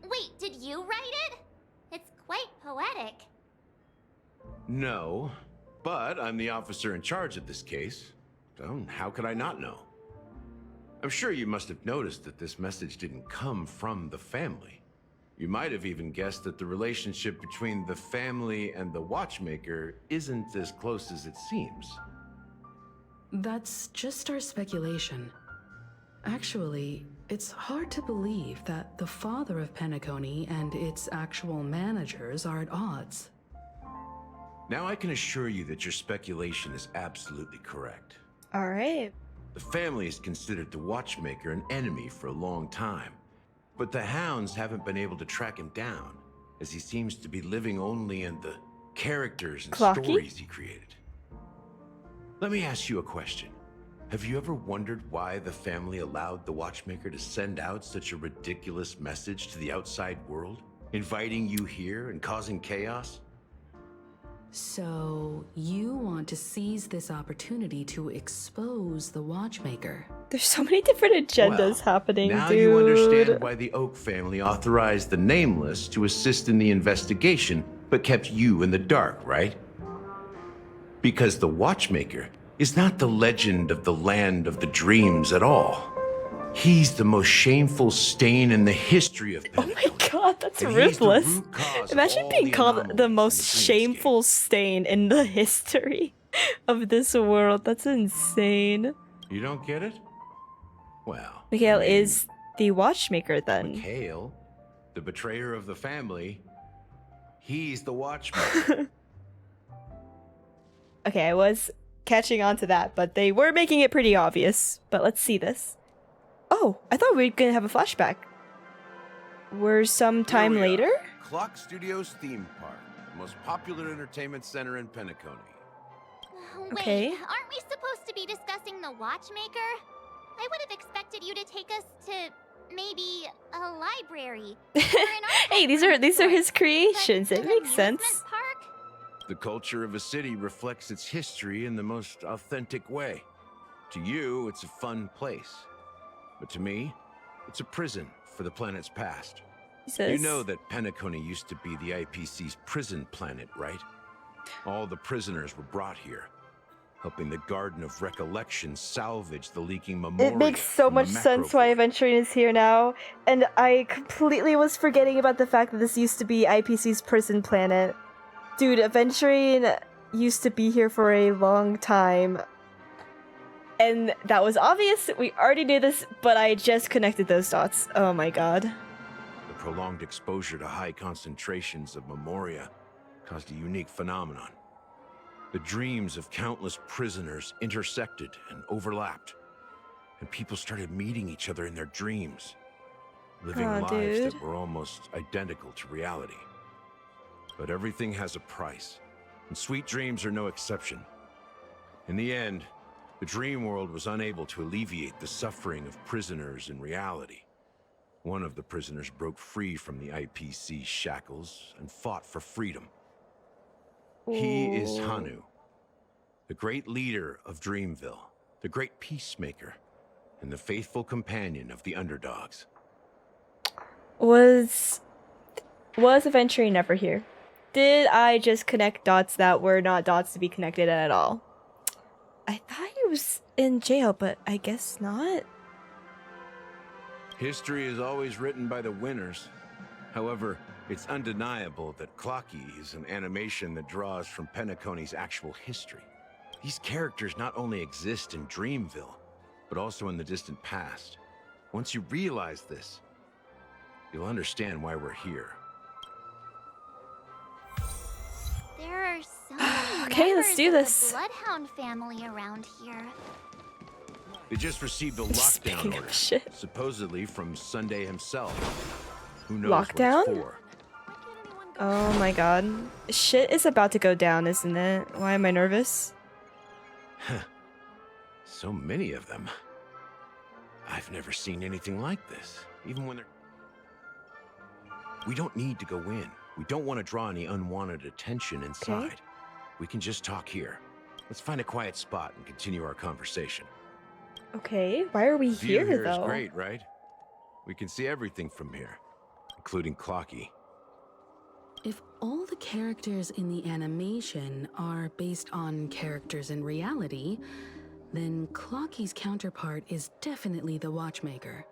Wait, did you write it? It's quite poetic. No, but I'm the officer in charge of this case. So how could I not know? I'm sure you must have noticed that this message didn't come from the family. You might have even guessed that the relationship between the family and the Watchmaker isn't as close as it seems. That's just our speculation. Actually, it's hard to believe that the father of Penacony and its actual managers are at odds. Now I can assure you that your speculation is absolutely correct. All right. The family has considered the Watchmaker an enemy for a long time, but the hounds haven't been able to track him down, as he seems to be living only in the characters and Clocky? stories he created. Let me ask you a question. Have you ever wondered why the family allowed the Watchmaker to send out such a ridiculous message to the outside world, inviting you here and causing chaos? So, you want to seize this opportunity to expose the Watchmaker? There's so many different agendas happening, Now dude. you understand why the Oak family authorized the Nameless to assist in the investigation, but kept you in the dark, right? Because the Watchmaker is not the legend of the land of the dreams at all. He's the most shameful stain in the history of Penacony. Oh my god, that's ruthless. Imagine being called the most shameful stain in the history of this world. That's insane. You don't get it? Well, Mikhail is the Watchmaker then. Mikhail, the betrayer of the family, he's the Watchmaker. Okay, I was catching on to that, but they were making it pretty obvious. But let's see this. Oh, I thought we were gonna have a flashback. We're some time later? Clock Studios theme park, the most popular entertainment center in Penacony. Okay. Wait, aren't we supposed to be discussing the Watchmaker? I would have expected you to take us to maybe a library. Hey, these are his creations. It makes sense. The culture of a city reflects its history in the most authentic way. To you, it's a fun place. But to me, it's a prison for the planet's past. You know that Penacony used to be the IPC's prison planet, right? All the prisoners were brought here, helping the Garden of Recollection salvage the leaking memoria. It makes so much sense why Aventurine is here now, and I completely was forgetting about the fact that this used to be IPC's prison planet. Dude, Aventurine used to be here for a long time. And that was obvious, we already knew this, but I just connected those dots. Oh my god. The prolonged exposure to high concentrations of memoria caused a unique phenomenon. The dreams of countless prisoners intersected and overlapped, and people started meeting each other in their dreams, living lives that were almost identical to reality. But everything has a price, and sweet dreams are no exception. In the end, the dream world was unable to alleviate the suffering of prisoners in reality. One of the prisoners broke free from the IPC shackles and fought for freedom. He is Hanu, the great leader of Dreamville, the great peacemaker, and the faithful companion of the underdogs. Was Aventurine never here? Did I just connect dots that were not dots to be connected at all? I thought he was in jail, but I guess not. History is always written by the winners. However, it's undeniable that Clocky is an animation that draws from Penacony's actual history. These characters not only exist in Dreamville, but also in the distant past. Once you realize this, you'll understand why we're here. There are so many Okay, let's do members this. of the Bloodhound family around here. They just received a lockdown order, supposedly from Sunday himself. Who knows Lockdown? what it's for? Oh my god. Shit is about to go down, isn't it? Why am I nervous? So many of them. I've never seen anything like this, even when they're... We don't need to go in. We don't want to draw any unwanted attention inside. Okay. We can just talk here. Let's find a quiet spot and continue our conversation. Okay, why are we The view here is though? great, right? We can see everything from here, including Clocky. If all the characters in the animation are based on characters in reality, then Clocky's counterpart is definitely the Watchmaker.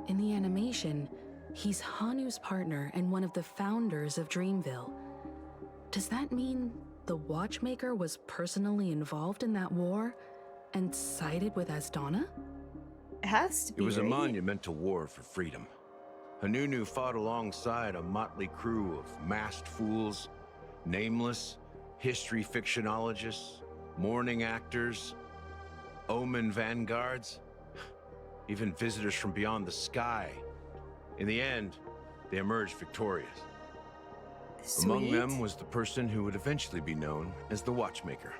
In the animation, he's Hanu's partner and one of the founders of Dreamville. Does that mean the Watchmaker was personally involved in that war and sided with Asdana? It has to It be. was a right? monumental war for freedom. Hanunu fought alongside a motley crew of masked fools, nameless, history fictionologists, mourning actors, omen vanguards, even visitors from beyond the sky. In the end, they emerged victorious. Among them was the person who would eventually be known as the Watchmaker.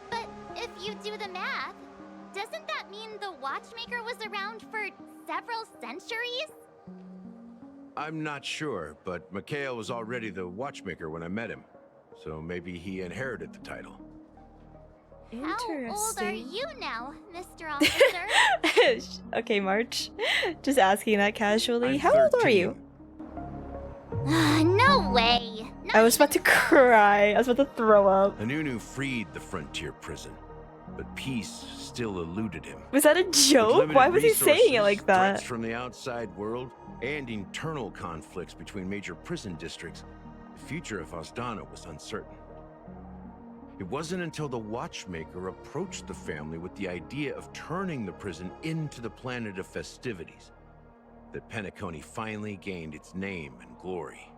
But if you do the math, doesn't that mean the Watchmaker was around for several centuries? I'm not sure, but Mikhail was already the watchmaker when I met him. So maybe he inherited the title. How old are Interesting. you now, Mr. Officer? Okay, March. Just asking that casually. I'm How old are you? 13. No way. I was about to cry. I was about to throw up. Anunu freed the frontier prison, but peace still eluded him. Was that a With joke? limited Why was he saying it resources, like that? Threats from the outside world and internal conflicts between major prison districts, the future of Osdana was uncertain. It wasn't until the Watchmaker approached the family with the idea of turning the prison into the planet of festivities that Penacony finally gained its name and glory.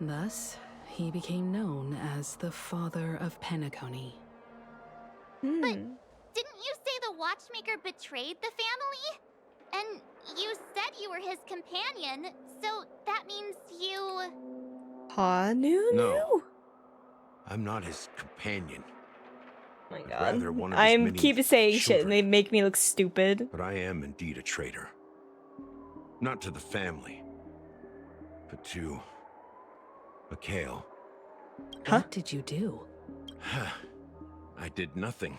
Thus, he became known as the Father of Penacony. But didn't you say the Watchmaker betrayed the family? And you said you were his companion, so that means you... Hanunu? No, I'm not his companion. Oh my but rather god. one of his I'm many keep saying shit and children. they make me look stupid. But I am indeed a traitor. Not to the family, but to Mikhail. What did you do? I did nothing.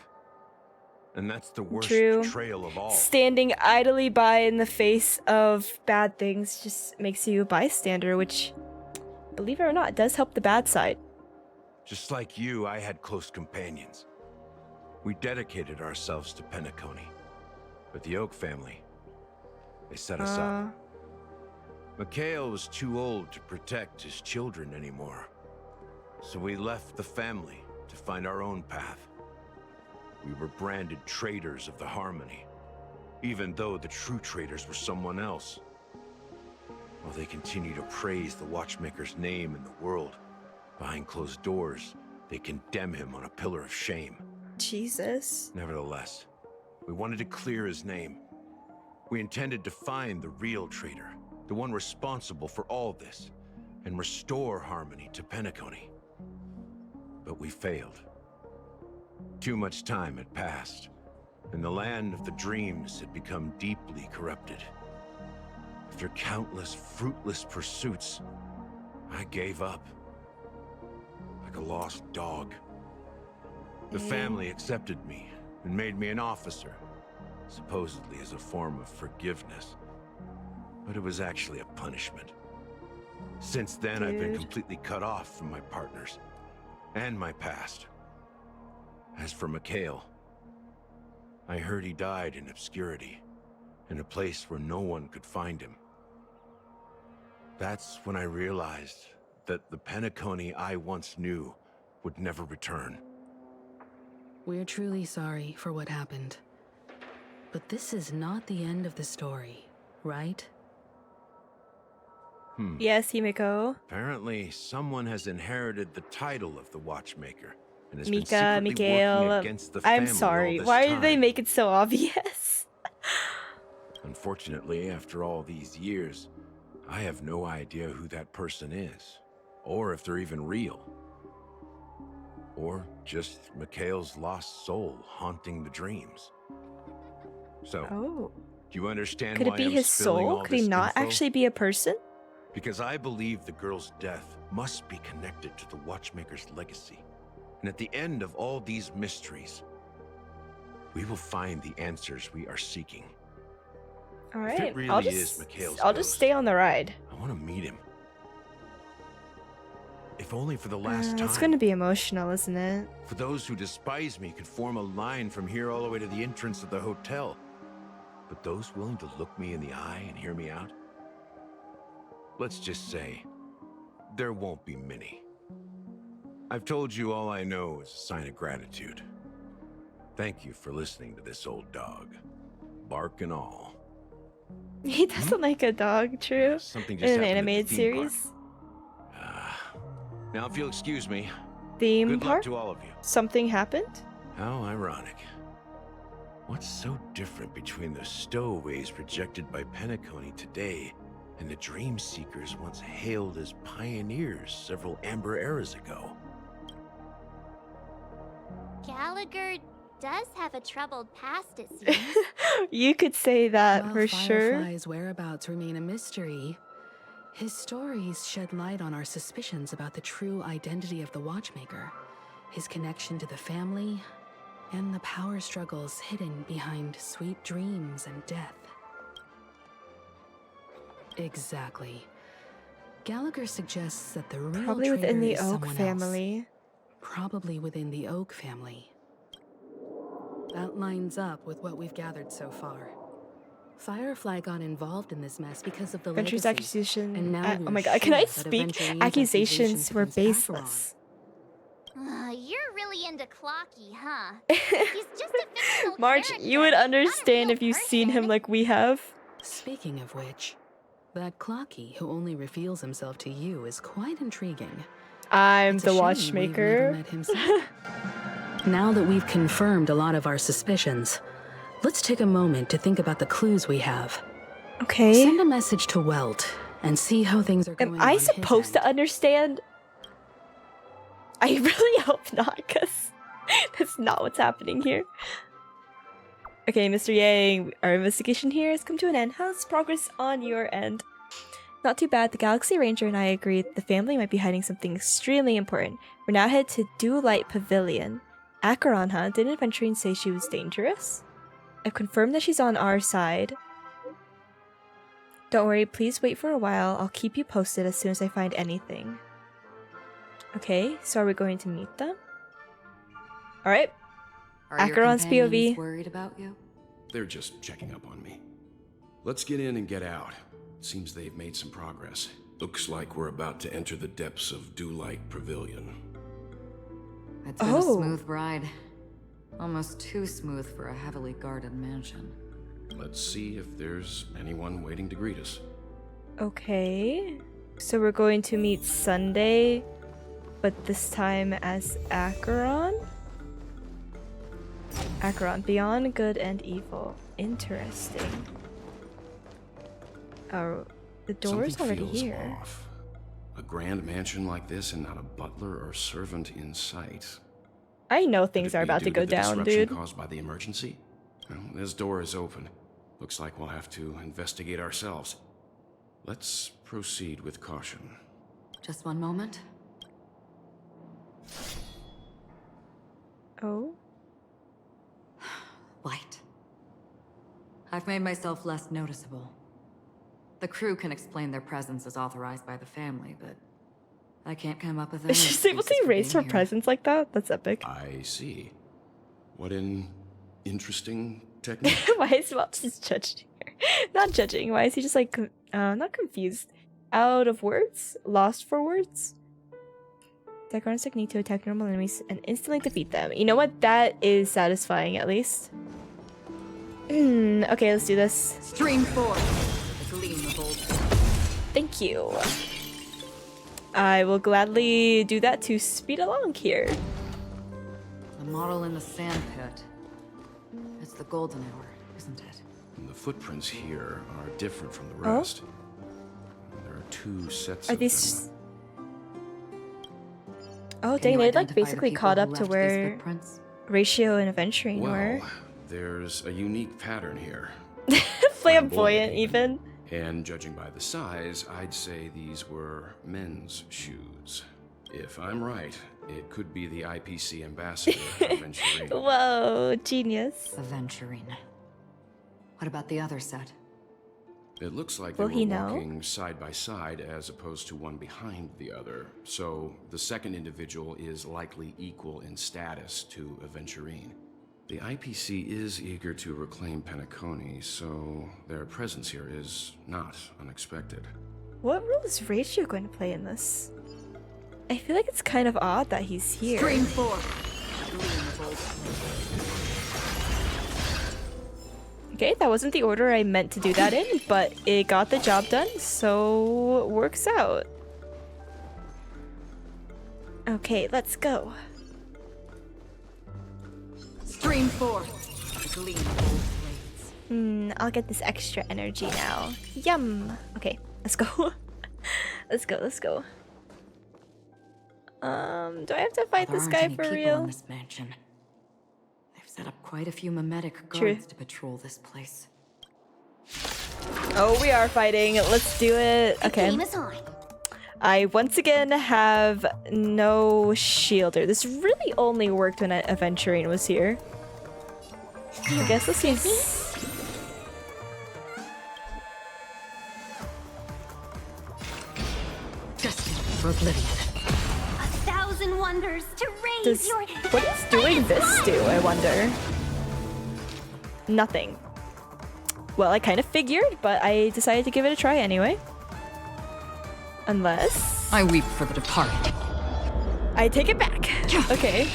And that's the worst True. betrayal of all. Standing idly by in the face of bad things just makes you a bystander, which, believe it or not, does help the bad side. Just like you, I had close companions. We dedicated ourselves to Penacony. But the Oak family, they set us up. Mikhail was too old to protect his children anymore. So we left the family to find our own path. We were branded traitors of the Harmony, even though the true traitors were someone else. While they continue to praise the Watchmaker's name in the world, behind closed doors, they condemn him on a pillar of shame. Jesus. Nevertheless, we wanted to clear his name. We intended to find the real traitor, the one responsible for all this, and restore harmony to Penacony. But we failed. Too much time had passed, and the land of the dreams had become deeply corrupted. After countless fruitless pursuits, I gave up. Like a lost dog. The family accepted me and made me an officer, supposedly as a form of forgiveness. But it was actually a punishment. Since then, I've been completely cut off from my partners and my past. As for Mikhail, I heard he died in obscurity, in a place where no one could find him. That's when I realized that the Penacony I once knew would never return. We're truly sorry for what happened. But this is not the end of the story, right? Yes, Himiko. Apparently, someone has inherited the title of the Watchmaker and has Mika, been secretly Mikhail. working against the family I'm sorry. all this Why time. did they make it so obvious? Unfortunately, after all these years, I have no idea who that person is, or if they're even real. Or just Mikhail's lost soul haunting the dreams. So, do you understand Could why it be I'm his spilling soul? all Could he this not info? actually be a person? Because I believe the girl's death must be connected to the Watchmaker's legacy. And at the end of all these mysteries, we will find the answers we are seeking. All If it right, really I'll is just Mikhail's I'll just ghost, stay on the ride. I want to meet him. If only for the last time. It's gonna be emotional, isn't it? For those who despise me could form a line from here all the way to the entrance of the hotel. But those willing to look me in the eye and hear me out? Let's just say, there won't be many. I've told you all I know is a sign of gratitude. Thank you for listening to this old dog. Bark and all. He doesn't like a dog, true? Something In just an happened at the animated theme park. series? Now, if you'll excuse me, Theme good park? luck to all of you. Something happened? How ironic. What's so different between the stowaways rejected by Penacony today and the dream seekers once hailed as pioneers several amber eras ago? Gallagher does have a troubled past, it seems. You could say that While for sure. Firefly's whereabouts remain a mystery, His stories shed light on our suspicions about the true identity of the Watchmaker, his connection to the family, and the power struggles hidden behind sweet dreams and death. Exactly. Gallagher suggests that the real Probably within traitor the is Oak someone family. else. Probably within the Oak family. That lines up with what we've gathered so far. Firefly got involved in this mess because of the Venture's legacy. accusation. And now Oh my god, can I sure that speak? Aventurine's Accusations were against Acheron. baseless. You're really into Clocky, huh? He's just a fictional March, character. you would understand if you've seen him like we have. Speaking of which, that Clocky who only reveals himself to you is quite intriguing. I'm It's a the shame watchmaker. we've never met himself. Now that we've confirmed a lot of our suspicions, let's take a moment to think about the clues we have. Okay. Send a message to Welt and see how things are going Am I on his supposed to understand? I really hope not, because that's not what's happening here. Okay, Mr. Yang, our investigation here has come to an end. How's progress on your end? Not too bad. The Galaxy Ranger and I agree the family might be hiding something extremely important. We're now headed to Dew Light Pavilion. Acheron, huh? Didn't Venturine say she was dangerous? I've confirmed that she's on our side. Don't worry, please wait for a while. I'll keep you posted as soon as I find anything. Okay, so are we going to meet them? Alright. Are your Acheron's companions POV. worried about you? They're just checking up on me. Let's get in and get out. Seems they've made some progress. Looks like we're about to enter the depths of Dewlight Pavilion. It's been a smooth ride. Almost too smooth for a heavily guarded mansion. Let's see if there's anyone waiting to greet us. Okay. So we're going to meet Sunday, but this time as Acheron? Acheron, beyond good and evil. Interesting. Oh, the door's Something already feels here. off. A grand mansion like this and not a butler or servant in sight. I know Could things it are be about to due go the down, disruption dude. caused by the emergency? Well, this door is open. Looks like we'll have to investigate ourselves. Let's proceed with caution. Just one moment. Oh? Light. I've made myself less noticeable. The crew can explain their presence as authorized by the family, but I can't come up with any She's able to excuses for erase her being here. presence like that? That's epic. I see. What an interesting technique. Why is Welch just judging her? Not judging. Why is he just like, not confused? Out of words? Lost for words? Acheron's technique to attack normal enemies and instantly defeat them. You know what? That is satisfying, at least. Okay, let's do this. Stream 4. Gleam of old. Thank you. I will gladly do that to speed along here. The model in the sand pit. It's the golden hour, isn't it? And the footprints here are different from the Oh? rest. There are two sets Are of these... them. Oh, Can dang, you they like identify the basically people caught who up to left these where footprints? Ratio and Aventurine were. Well, there's a unique pattern here. Flamboyant, even. And judging by the size, I'd say these were men's shoes. If I'm right, it could be the IPC ambassador, Venturine. Whoa, genius. Aventurine. What about the other set? It looks like Will they he were know? walking side by side as opposed to one behind the other. So the second individual is likely equal in status to Aventurine. The IPC is eager to reclaim Penacony, so their presence here is not unexpected. What role is Ratio going to play in this? I feel like it's kind of odd that he's here. Stream 4. Gleam of old. Okay, that wasn't the order I meant to do that in, but it got the job done, so works out. Okay, let's go. Stream 4. Gleam of old blades. I'll get this extra energy now. Yum! Okay, let's go. let's go, let's go. Do I have to fight There this aren't guy any for people real? in this mansion. They've set up quite a few mimetic True. guards to patrol this place. Oh, we are fighting. Let's do it. Okay. Game is on. I once again have no shielder. This really only worked when Aventurine was here. I guess this is... Destined for oblivion. 1,000 wonders to raise Does, your... what is doing this do, I wonder? Nothing. Well, I kind of figured, but I decided to give it a try anyway. Unless... I weep for the departed. I take it back. Okay.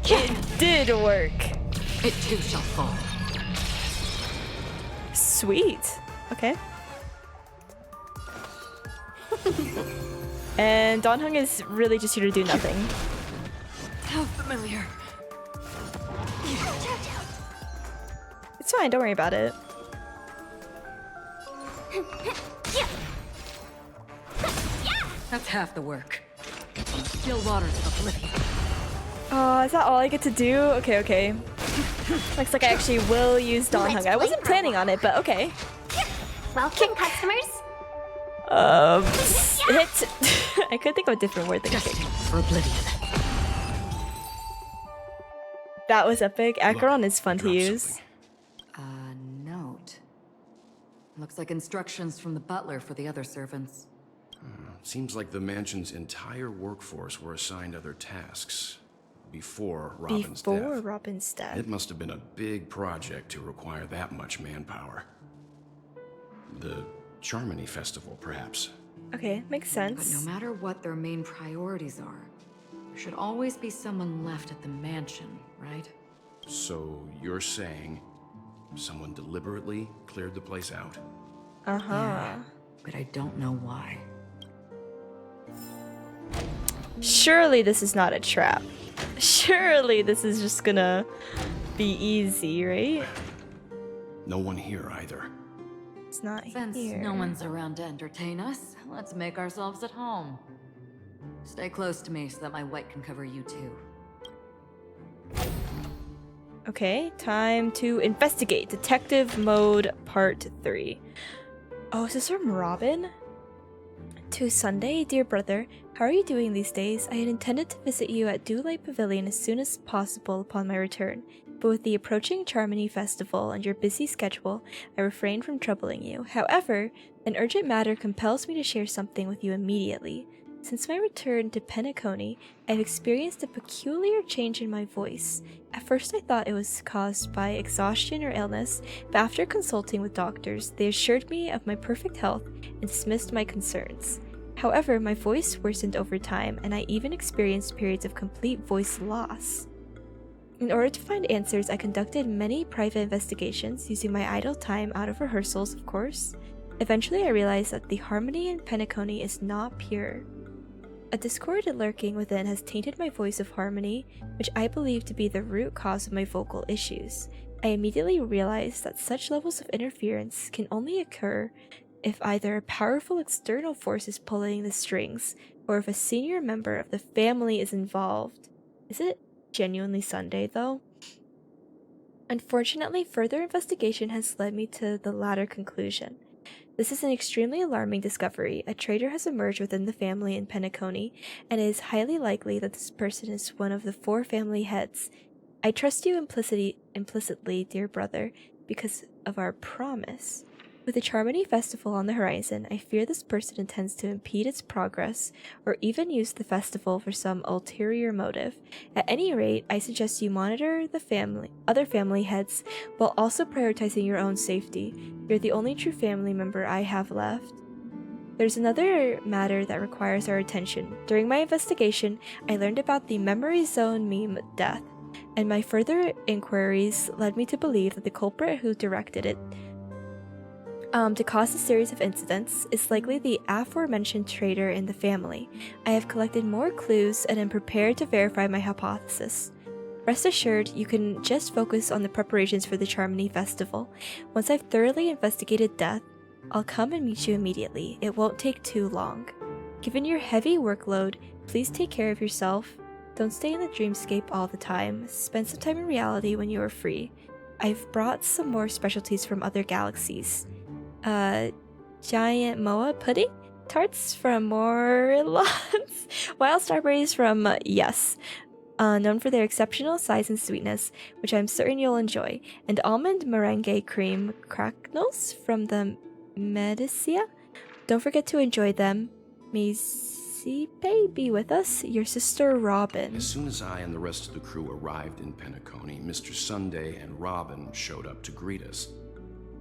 It did work. It too shall fall. Sweet. Okay. And Donhung is really just here to do nothing. How familiar. It's fine, don't worry about it. That's half the work. Still waters of oblivion. Oh, is that all I get to do? Okay, okay. Looks like I actually will use Donhung. I wasn't planning on it, but okay. Welcome, customers. Hit. I could think of a different word than kick. For oblivion. That was epic. Acheron is fun to use. Note. Looks like instructions from the butler for the other servants. Seems like the mansion's entire workforce were assigned other tasks before Robin's death. It must have been a big project to require that much manpower. The Charmony Festival, perhaps. Okay, makes sense. But no matter what their main priorities are, there should always be someone left at the mansion, right? So you're saying someone deliberately cleared the place out? Yeah, but I don't know why. Surely this is not a trap. Surely this is just gonna be easy, right? No one here either. It's not Since here. no one's around to entertain us, let's make ourselves at home. Stay close to me so that my white can cover you too. Okay, time to investigate. Detective mode part 3. Oh, is this from Robin? To Sunday, dear brother, how are you doing these days? I had intended to visit you at Dewlight Pavilion as soon as possible upon my return, but with the approaching Charmony Festival and your busy schedule, I refrained from troubling you. However, an urgent matter compels me to share something with you immediately. Since my return to Penacony, I've experienced a peculiar change in my voice. At first I thought it was caused by exhaustion or illness, but after consulting with doctors, they assured me of my perfect health and dismissed my concerns. However, my voice worsened over time, and I even experienced periods of complete voice loss. In order to find answers, I conducted many private investigations, using my idle time out of rehearsals, of course. Eventually, I realized that the harmony in Penacony is not pure. A discord lurking within has tainted my voice of harmony, which I believe to be the root cause of my vocal issues. I immediately realized that such levels of interference can only occur if either a powerful external force is pulling the strings, or if a senior member of the family is involved. Is it genuinely Sunday, though? Unfortunately, further investigation has led me to the latter conclusion. This is an extremely alarming discovery. A traitor has emerged within the family in Penacony, and it is highly likely that this person is one of the 4 family heads. I trust you implicitly, dear brother, because of our promise. With the Charmony Festival on the horizon, I fear this person intends to impede its progress, or even use the festival for some ulterior motive. At any rate, I suggest you monitor the other family heads, while also prioritizing your own safety. You're the only true family member I have left. There's another matter that requires our attention. During my investigation, I learned about the Memory Zone meme death, and my further inquiries led me to believe that the culprit who directed it to cause a series of incidents is likely the aforementioned traitor in the family. I have collected more clues and am prepared to verify my hypothesis. Rest assured, you can just focus on the preparations for the Charmony Festival. Once I've thoroughly investigated death, I'll come and meet you immediately. It won't take too long. Given your heavy workload, please take care of yourself. Don't stay in the dreamscape all the time. Spend some time in reality when you are free. I've brought some more specialties from other galaxies. giant moa pudding, tarts from Morlons, wild strawberries from Yes, known for their exceptional size and sweetness, which I'm certain you'll enjoy, and almond meringue cream cracknels from the Medicia. Don't forget to enjoy them. May Zipe be with us, your sister Robin. As soon as I and the rest of the crew arrived in Penacony, Mr. Sunday and Robin showed up to greet us.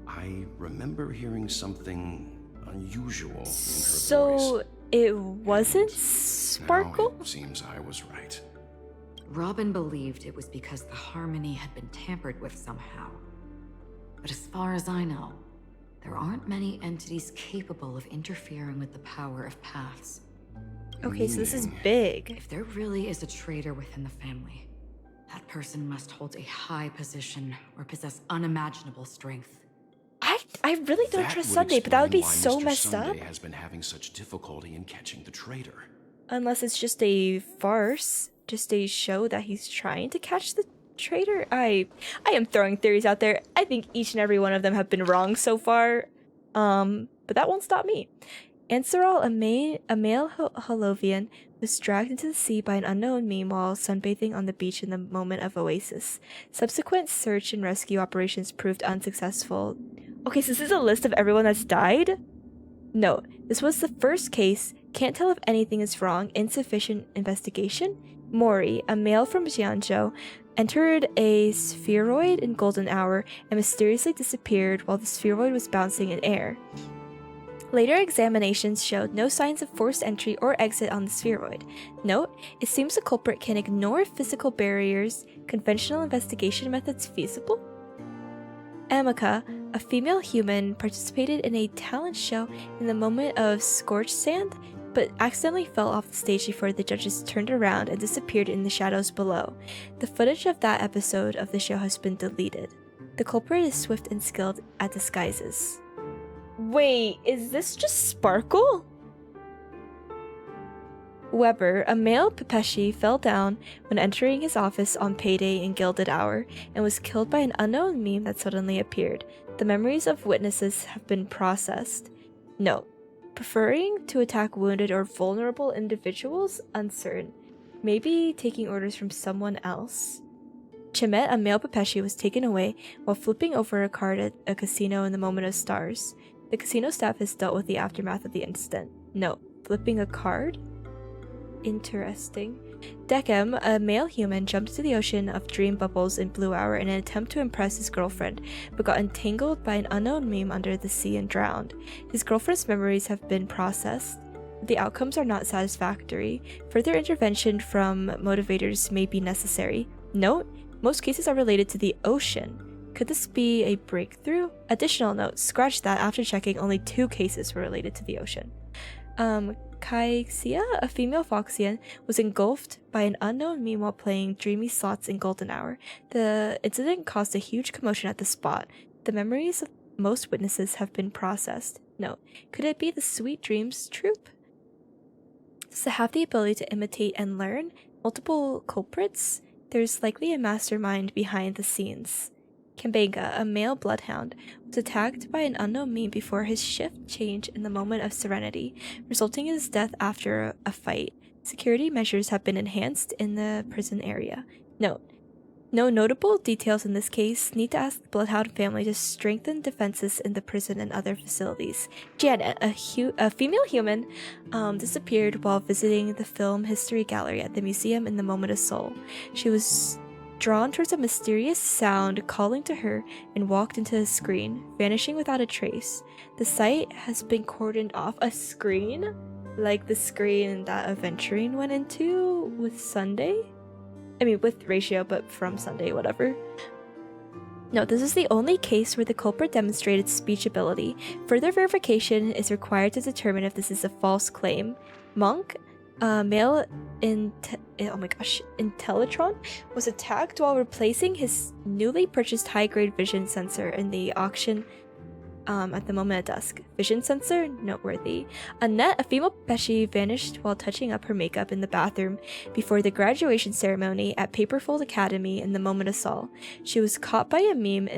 I remember hearing something unusual in her voice. So it wasn't Sparkle? Now it seems I was right. Robin believed it was because the harmony had been tampered with somehow. But as far as I know, there aren't many entities capable of interfering with the power of paths. Okay, so this is big. If there really is a traitor within the family, that person must hold a high position or possess unimaginable strength. I really don't That trust would Sunday, but that would be explain why so Mr. messed Sunday up. has been having such difficulty in catching the traitor. Unless it's just a farce, just a show that he's trying to catch the traitor. I am throwing theories out there. I think each and every one of them have been wrong so far. But that won't stop me. Anserol, a male Holovian, was dragged into the sea by an unknown meme while sunbathing on the beach in the moment of oasis. Subsequent search and rescue operations proved unsuccessful. Okay, so this is a list of everyone that's died? No, this was the first case. Can't tell if anything is wrong. Insufficient investigation. Mori, a male from Jianzhou, entered a spheroid in golden hour and mysteriously disappeared while the spheroid was bouncing in air. Later examinations showed no signs of forced entry or exit on the spheroid. Note, it seems the culprit can ignore physical barriers. Conventional investigation methods feasible? Amika, a female human, participated in a talent show in the moment of scorched sand, but accidentally fell off the stage before the judges turned around and disappeared in the shadows below. The footage of that episode of the show has been deleted. The culprit is swift and skilled at disguises. Wait, is this just Sparkle? Weber, a male Pepeshi, fell down when entering his office on payday in Gilded Hour and was killed by an unknown meme that suddenly appeared. The memories of witnesses have been processed. Note, preferring to attack wounded or vulnerable individuals? Uncertain. Maybe taking orders from someone else? Chimet, a male Pepeshi, was taken away while flipping over a card at a casino in the moment of stars. The casino staff has dealt with the aftermath of the incident. Note, flipping a card? Interesting. Decem, a male human, jumped into the ocean of dream bubbles in Blue Hour in an attempt to impress his girlfriend, but got entangled by an unknown meme under the sea and drowned. His girlfriend's memories have been processed. The outcomes are not satisfactory. Further intervention from motivators may be necessary. Note, most cases are related to the ocean. Could this be a breakthrough? Additional note, scratch that. After checking, only 2 cases were related to the ocean. Kaixia, a female Foxian, was engulfed by an unknown meme while playing dreamy slots in Golden Hour. The incident caused a huge commotion at the spot. The memories of most witnesses have been processed. Note, could it be the Sweet Dreams troupe? Does it have the ability to imitate and learn? Multiple culprits? There's likely a mastermind behind the scenes. Kambenga, a male bloodhound, was attacked by an unknown meme before his shift changed in the moment of serenity, resulting in his death after a fight. Security measures have been enhanced in the prison area. Note, no notable details in this case. Need to ask the bloodhound family to strengthen defenses in the prison and other facilities. Janet, a female human, disappeared while visiting the film history gallery at the museum in the moment of Seoul. She was drawn towards a mysterious sound calling to her and walked into a screen, vanishing without a trace. The site has been cordoned off. A screen? Like the screen that Aventurine went into with Sunday? I mean, with Ratio, but from Sunday, whatever. No, this is the only case where the culprit demonstrated speech ability. Further verification is required to determine if this is a false claim. Monk, male Intellitron, was attacked while replacing his newly purchased high-grade vision sensor in the auction at the moment of dusk. Vision sensor? Noteworthy. Annette, a female Pesci, vanished while touching up her makeup in the bathroom before the graduation ceremony at Paperfold Academy in the moment of Saul. She was caught by a meme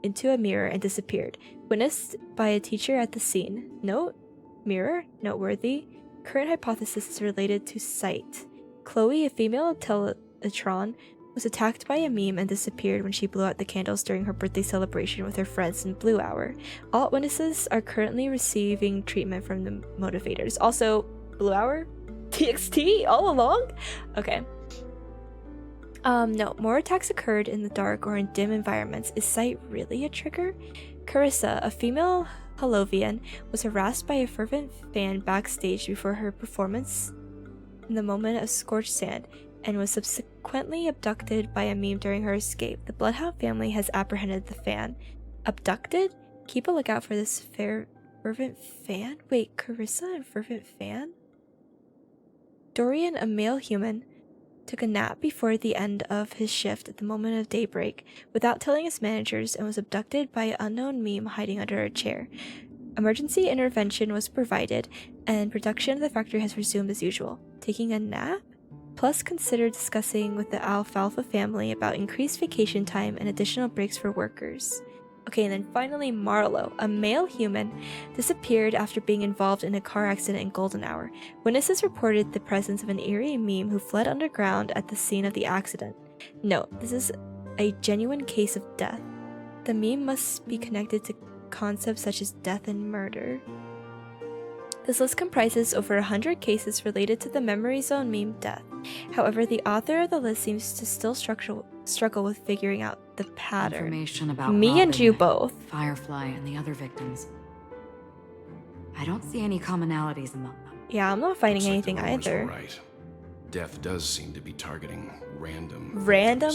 into a mirror and disappeared. Witnessed by a teacher at the scene. Note, mirror, noteworthy. Current hypothesis is related to sight. Chloe, a female Teletron, was attacked by a meme and disappeared when she blew out the candles during her birthday celebration with her friends in Blue Hour. All witnesses are currently receiving treatment from the motivators. Also, Blue Hour? TXT all along? Okay. No, more attacks occurred in the dark or in dim environments. Is sight really a trigger? Carissa, a female Holovian, was harassed by a fervent fan backstage before her performance in the moment of scorched sand, and was subsequently abducted by a meme during her escape. The Bloodhound family has apprehended the fan. Abducted? Keep a lookout for this fervent fan? Wait, Carissa and fervent fan? Dorian, a male human, took a nap before the end of his shift at the moment of daybreak without telling his managers and was abducted by an unknown meme hiding under a chair. Emergency intervention was provided and production of the factory has resumed as usual. Taking a nap? Plus consider discussing with the Alfalfa family about increased vacation time and additional breaks for workers. Okay, and then finally Marlowe, a male human, disappeared after being involved in a car accident in Golden Hour. Witnesses reported the presence of an eerie meme who fled underground at the scene of the accident. Note, this is a genuine case of death. The meme must be connected to concepts such as death and murder. This list comprises over 100 cases related to the memory zone meme death. However, the author of the list seems to still struggle with figuring out the pattern. Information about Me Robin, and you both. Firefly, and the other victims. I don't see any commonalities among them. Yeah, I'm not finding Looks like the anything rumors were either. Right. Death does seem to be targeting random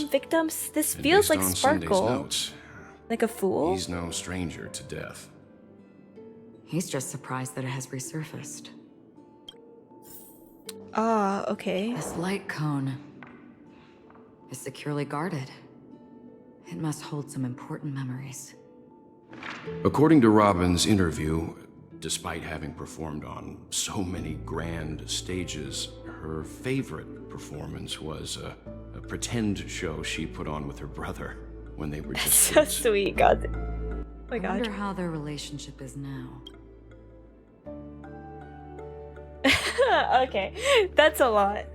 Victims? This And feels based like on Sunday's Sparkle. notes, Like a fool? he's no stranger to death. He's just surprised that it has resurfaced. Ah, okay. This light cone is securely guarded. It must hold some important memories. According to Robin's interview, despite having performed on so many grand stages, her favorite performance was a pretend show she put on with her brother when they were just So kids. sweet, God. Oh my I god. wonder how their relationship is now. Okay, that's a lot.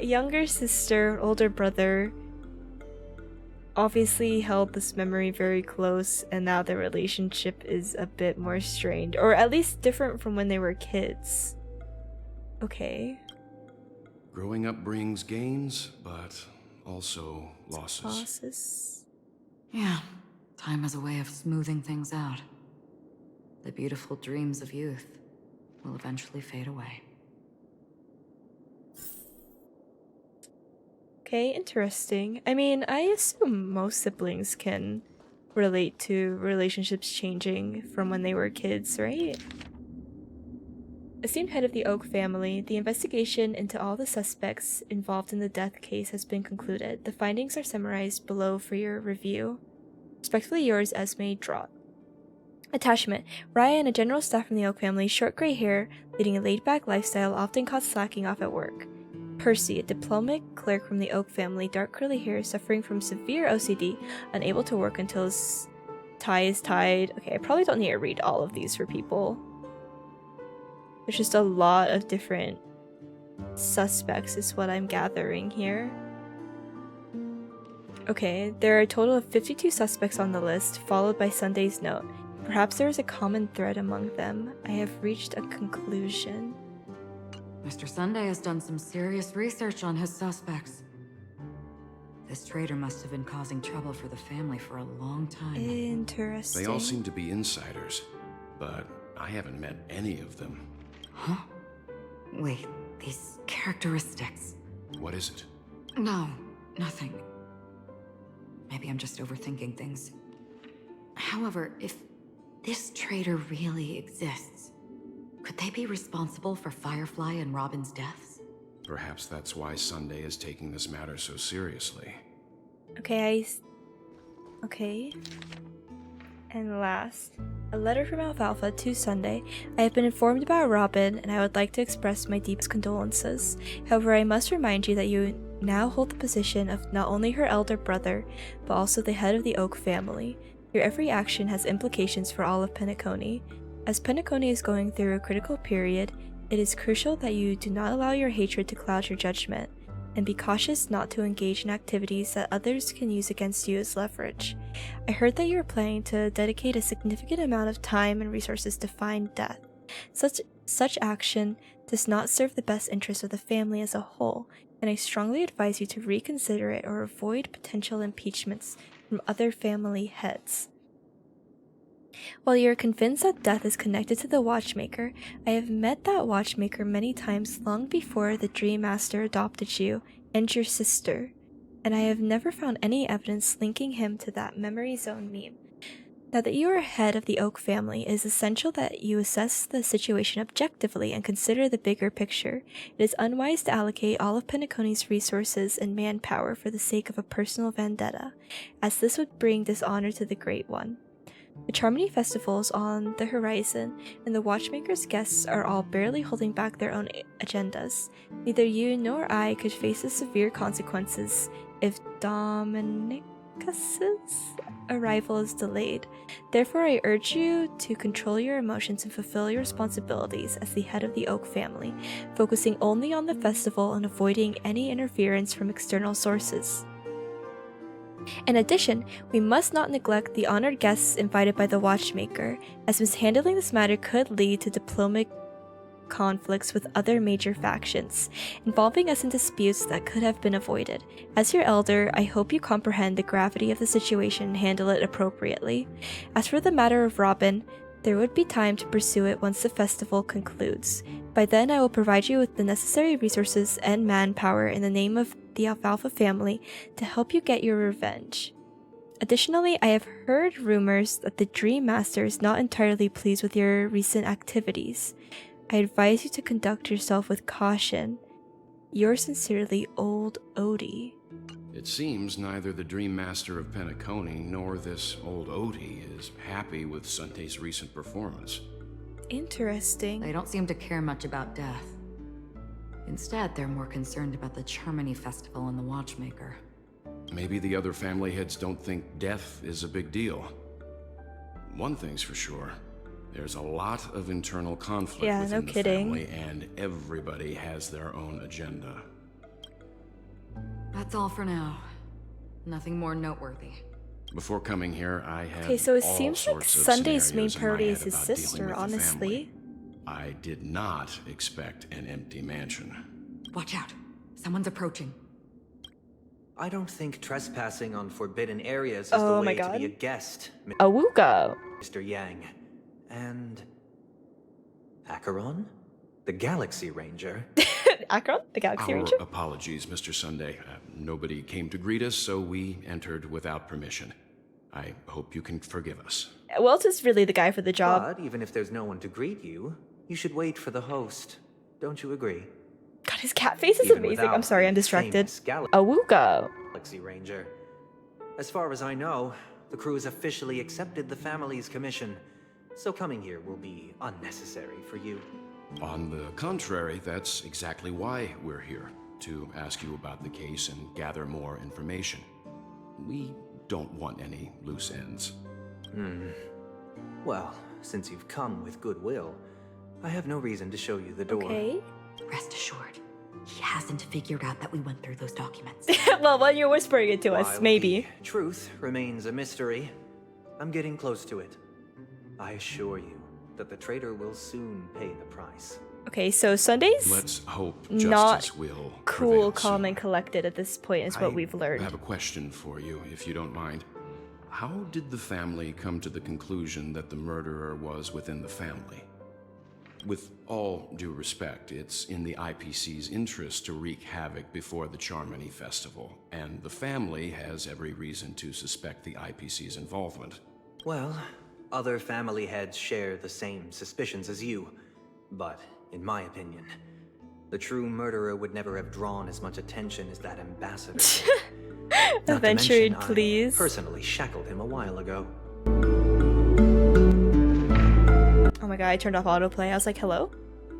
Younger sister, older brother obviously held this memory very close, and now their relationship is a bit more strained, or at least different from when they were kids. Okay. Growing up brings gains, but also losses. Yeah, time has a way of smoothing things out. The beautiful dreams of youth will eventually fade away. Okay, interesting. I mean, I assume most siblings can relate to relationships changing from when they were kids, right? Esteemed head of the Oak family, the investigation into all the suspects involved in the death case has been concluded. The findings are summarized below for your review. Respectfully yours, Esme Draught. Attachment. Ryan, a general staff from the Oak family, short gray hair, leading a laid-back lifestyle, often caught slacking off at work. Percy, a diplomatic clerk from the Oak family, dark curly hair, suffering from severe OCD, unable to work until his tie is tied. Okay, I probably don't need to read all of these for people. There's just a lot of different suspects is what I'm gathering here. Okay, there are a total of 52 suspects on the list, followed by Sunday's note. Perhaps there is a common thread among them. I have reached a conclusion. Mr. Sunday has done some serious research on his suspects. This traitor must have been causing trouble for the family for a long time. Interesting. They all seem to be insiders, but I haven't met any of them. Huh? Wait, these characteristics. What is it? No, nothing. Maybe I'm just overthinking things. However, if this traitor really exists, could they be responsible for Firefly and Robin's deaths? Perhaps that's why Sunday is taking this matter so seriously. Okay, Okay. And last, a letter from Alfalfa to Sunday. I have been informed about Robin, and I would like to express my deepest condolences. However, I must remind you that you now hold the position of not only her elder brother, but also the head of the Oak family. Your every action has implications for all of Penacony. As Penacony is going through a critical period, it is crucial that you do not allow your hatred to cloud your judgment, and be cautious not to engage in activities that others can use against you as leverage. I heard that you are planning to dedicate a significant amount of time and resources to find death. Such action does not serve the best interests of the family as a whole, and I strongly advise you to reconsider it or avoid potential impeachments from other family heads. While you are convinced that death is connected to the Watchmaker, I have met that Watchmaker many times long before the Dream Master adopted you and your sister, and I have never found any evidence linking him to that memory zone meme. Now that you are head of the Oak family, it is essential that you assess the situation objectively and consider the bigger picture. It is unwise to allocate all of Penacony's resources and manpower for the sake of a personal vendetta, as this would bring dishonor to the Great One. The Charmony Festival is on the horizon, and the Watchmaker's guests are all barely holding back their own agendas. Neither you nor I could face the severe consequences if Dominicus's arrival is delayed. Therefore, I urge you to control your emotions and fulfill your responsibilities as the head of the Oak family, focusing only on the festival and avoiding any interference from external sources. In addition, we must not neglect the honored guests invited by the Watchmaker, as mishandling this matter could lead to diplomatic conflicts with other major factions, involving us in disputes that could have been avoided. As your elder, I hope you comprehend the gravity of the situation and handle it appropriately. As for the matter of Robin, there would be time to pursue it once the festival concludes. By then, I will provide you with the necessary resources and manpower in the name of the Alfalfa family to help you get your revenge. Additionally, I have heard rumors that the Dream Master is not entirely pleased with your recent activities. I advise you to conduct yourself with caution. Yours sincerely, Old Odie. It seems neither the Dream Master of Penacony nor this old Odie is happy with Sunday's recent performance. Interesting. They don't seem to care much about death. Instead, they're more concerned about the Charmony Festival and the Watchmaker. Maybe the other family heads don't think death is a big deal. One thing's for sure. There's a lot of internal conflict within the family, and everybody has their own agenda. That's all for now. Nothing more noteworthy. Before coming here, I had Okay, so it all seems like sorts of Sunday's main scenarios in my priority head is his about dealing sister, with the honestly. family. I did not expect an empty mansion. Watch out. Someone's approaching. I don't think trespassing on forbidden areas is the way to be a guest, Awuga. Mr. Yang. And Acheron? The Galaxy Ranger? Acheron? The Galaxy Our Ranger? apologies, Mr. Sunday. Nobody came to greet us, so we entered without permission. I hope you can forgive us. Wells is really the guy for the job. But even if there's no one to greet you, you should wait for the host. Don't you agree? God, his cat face is Even amazing. without I'm sorry, I'm the distracted. famous Awuga. Galaxy Ranger. As far as I know, the crew has officially accepted the family's commission, so coming here will be unnecessary for you. On the contrary, that's exactly why we're here, to ask you about the case and gather more information. We don't want any loose ends. Well, since you've come with goodwill, I have no reason to show you the door. Okay. Rest assured, he hasn't figured out that we went through those documents. Well, when you're whispering it to us, While maybe. the truth remains a mystery, I'm getting close to it. I assure you that the traitor will soon pay the price. Okay, so Sunday's Let's hope not justice will cool, prevail calm, and collected at this point is what we've I learned. have a question for you, if you don't mind. How did the family come to the conclusion that the murderer was within the family? With all due respect, it's in the IPC's interest to wreak havoc before the Charmony Festival, and the family has every reason to suspect the IPC's involvement. Well, other family heads share the same suspicions as you, but in my opinion, the true murderer would never have drawn as much attention as that ambassador. Aventurine, please. I personally shackled him a while ago. Oh my god, I turned off autoplay. I was like, hello?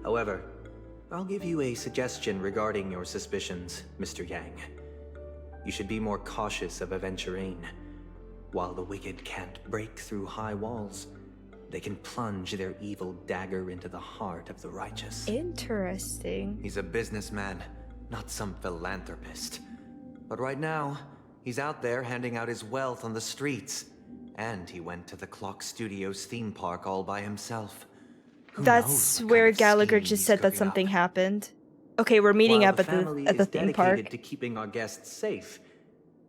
However, I'll give you a suggestion regarding your suspicions, Mr. Yang. You should be more cautious of Aventurine. While the wicked can't break through high walls, they can plunge their evil dagger into the heart of the righteous. Interesting. He's a businessman, not some philanthropist. But right now, he's out there handing out his wealth on the streets. And he went to the Clock Studios theme park all by himself. Who That's knows what where kind of Gallagher scheme just he's said that cooking something up. happened. Okay, we're meeting While up the at family the is theme dedicated park. to keeping our guests safe,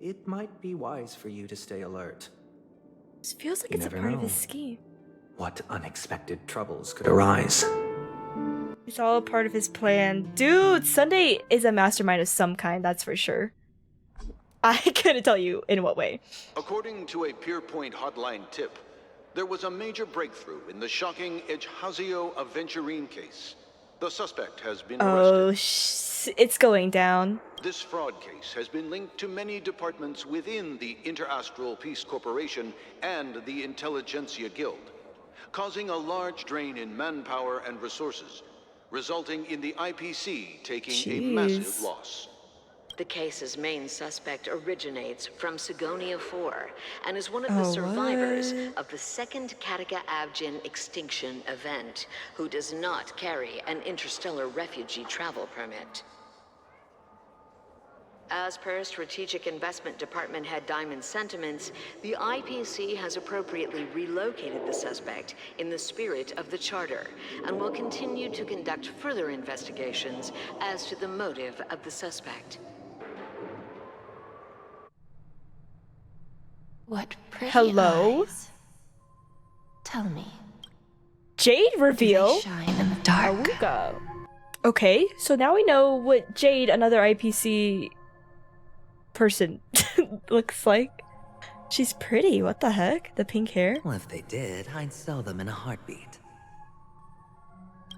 it might be wise for you to stay alert. This feels like You it's a never part of know his scheme. what unexpected troubles could arise. It's all a part of his plan. Dude, Sunday is a mastermind of some kind, that's for sure. I couldn't tell you in what way. According to a Pierpoint hotline tip, there was a major breakthrough in the shocking Ejhazio Aventurine case. The suspect has been arrested. Oh, it's going down. This fraud case has been linked to many departments within the Interastral Peace Corporation and the Intelligentsia Guild, causing a large drain in manpower and resources, resulting in the IPC taking a massive loss. The case's main suspect originates from Sigonia 4 and is one of the Oh, survivors what? of the second Kataka Avgin extinction event, who does not carry an interstellar refugee travel permit. As per Strategic Investment Department Head Diamond's sentiments, the IPC has appropriately relocated the suspect in the spirit of the Charter and will continue to conduct further investigations as to the motive of the suspect. What pretty Hello? eyes. Tell me. Jade reveal. Shine in the dark. Awooga. Okay, so now we know what Jade, another IPC person, looks like. She's pretty. What the heck? The pink hair. Well, if they did, I'd sell them in a heartbeat.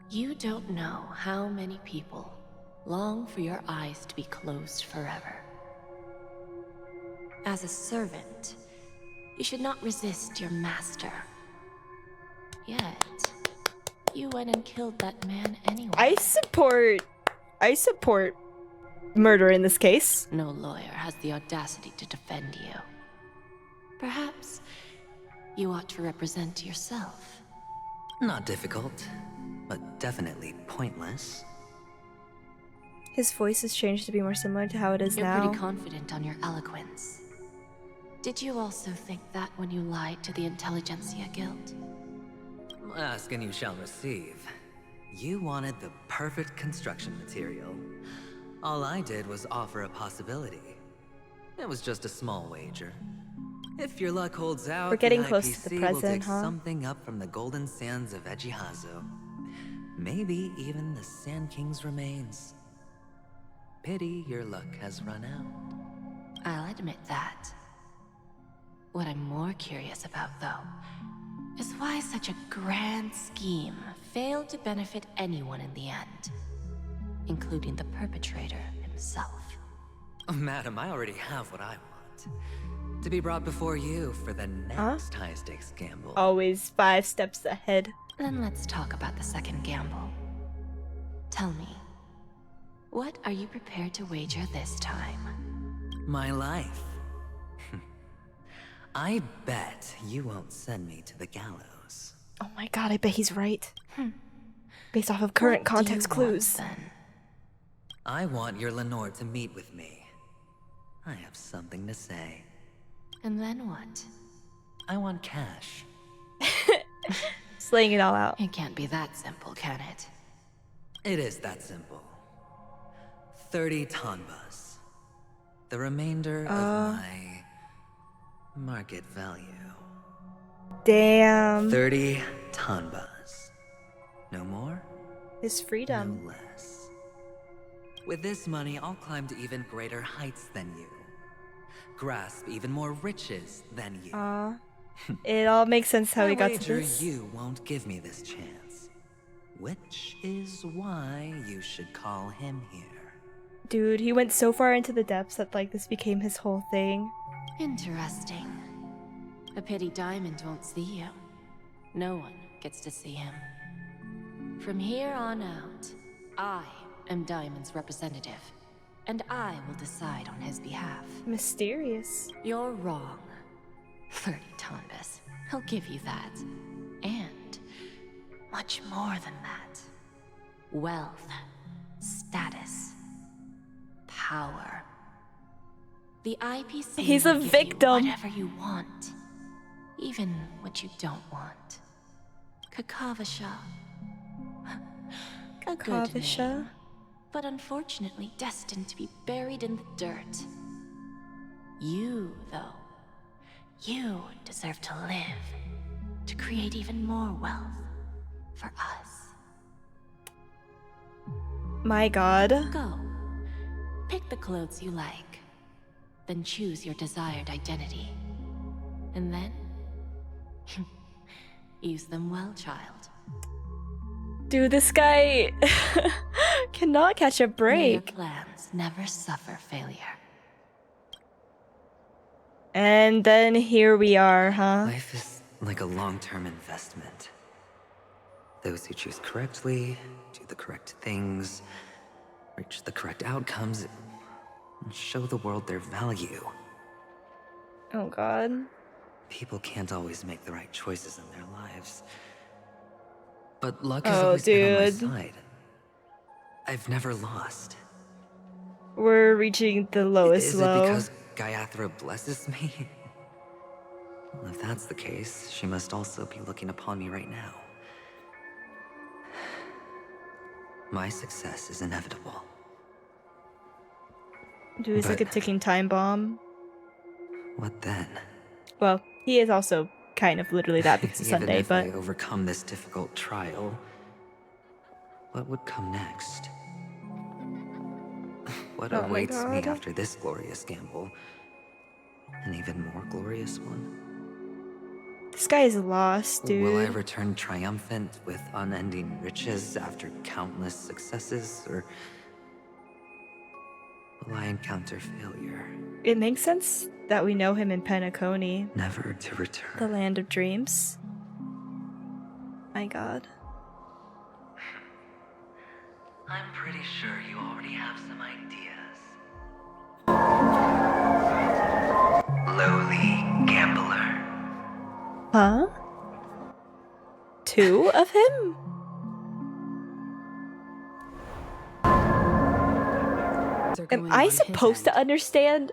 You don't know how many people long for your eyes to be closed forever. As a servant, you should not resist your master. Yet, you went and killed that man anyway. I support murder in this case. No lawyer has the audacity to defend you. Perhaps you ought to represent yourself. Not difficult, but definitely pointless. His voice has changed to be more similar to how it is You're now. pretty confident on your eloquence. Did you also think that when you lied to the Intelligentsia Guild? Ask and you shall receive. You wanted the perfect construction material. All I did was offer a possibility. It was just a small wager. If your luck holds out, We're getting the close to the IPC will present, dig huh? something up from the golden sands of Ejhazio. Maybe even the Sand King's remains. Pity your luck has run out. I'll admit that. What I'm more curious about, though, is why such a grand scheme failed to benefit anyone in the end, including the perpetrator himself. Oh, madam, I already have what I want. To be brought before you for the next high-stakes gamble. Always 5 steps ahead. Then let's talk about the second gamble. Tell me, what are you prepared to wager this time? My life. I bet you won't send me to the gallows. Oh my god, I bet he's right. Based off of current context clues. I want your Lenore to meet with me. I have something to say. And then what? I want cash. Just laying it all out. It can't be that simple, can it? It is that simple. 30 tanbas. The remainder of my market value. Damn. 30 tanbas. No more? His freedom. No less. With this money, I'll climb to even greater heights than you. Grasp even more riches than you. It all makes sense how I he got to wager this. you won't give me this chance. Which is why you should call him here. Dude, he went so far into the depths that like this became his whole thing. Interesting. A pity Diamond won't see you. No one gets to see him. From here on out, I am Diamond's representative, and I will decide on his behalf. Mysterious. You're wrong. 30 Tombus. He'll give you that. And much more than that. Wealth, status, power. The IPC He's a will give victim. you whatever you want. Even what you don't want. Kakavasha. A good Kakavasha. name, but unfortunately destined to be buried in the dirt. You, though, you deserve to live, to create even more wealth for us. My god. Go. Pick the clothes you like, then choose your desired identity. And then, use them well, child. Dude, this guy cannot catch a May your break. plans never suffer failure. And then here we are, huh? Life is like a long-term investment. Those who choose correctly, do the correct things, reach the correct outcomes, and show the world their value. Oh god. People can't always make the right choices in their lives. But luck has Oh, always been on my dude. side. I've never lost. We're reaching the lowest Is low. it because Gaiathra blesses me? Well, if that's the case, she must also be looking upon me right now. My success is inevitable. Dude, it's like a ticking time bomb. What then? Well, he is also kind of literally that because it's Even Sunday, if but I overcome this difficult trial, what would come next? What Oh my awaits me God. after this glorious gamble? An even more glorious one? this guy is lost, dude. Will I return triumphant with unending riches after countless successes, or will I encounter failure, It makes sense that we know him in Penacony, never to return? the land of dreams. My god. I'm pretty sure you already have some ideas. Lowly gambler. Huh? Two of him? Am I supposed to understand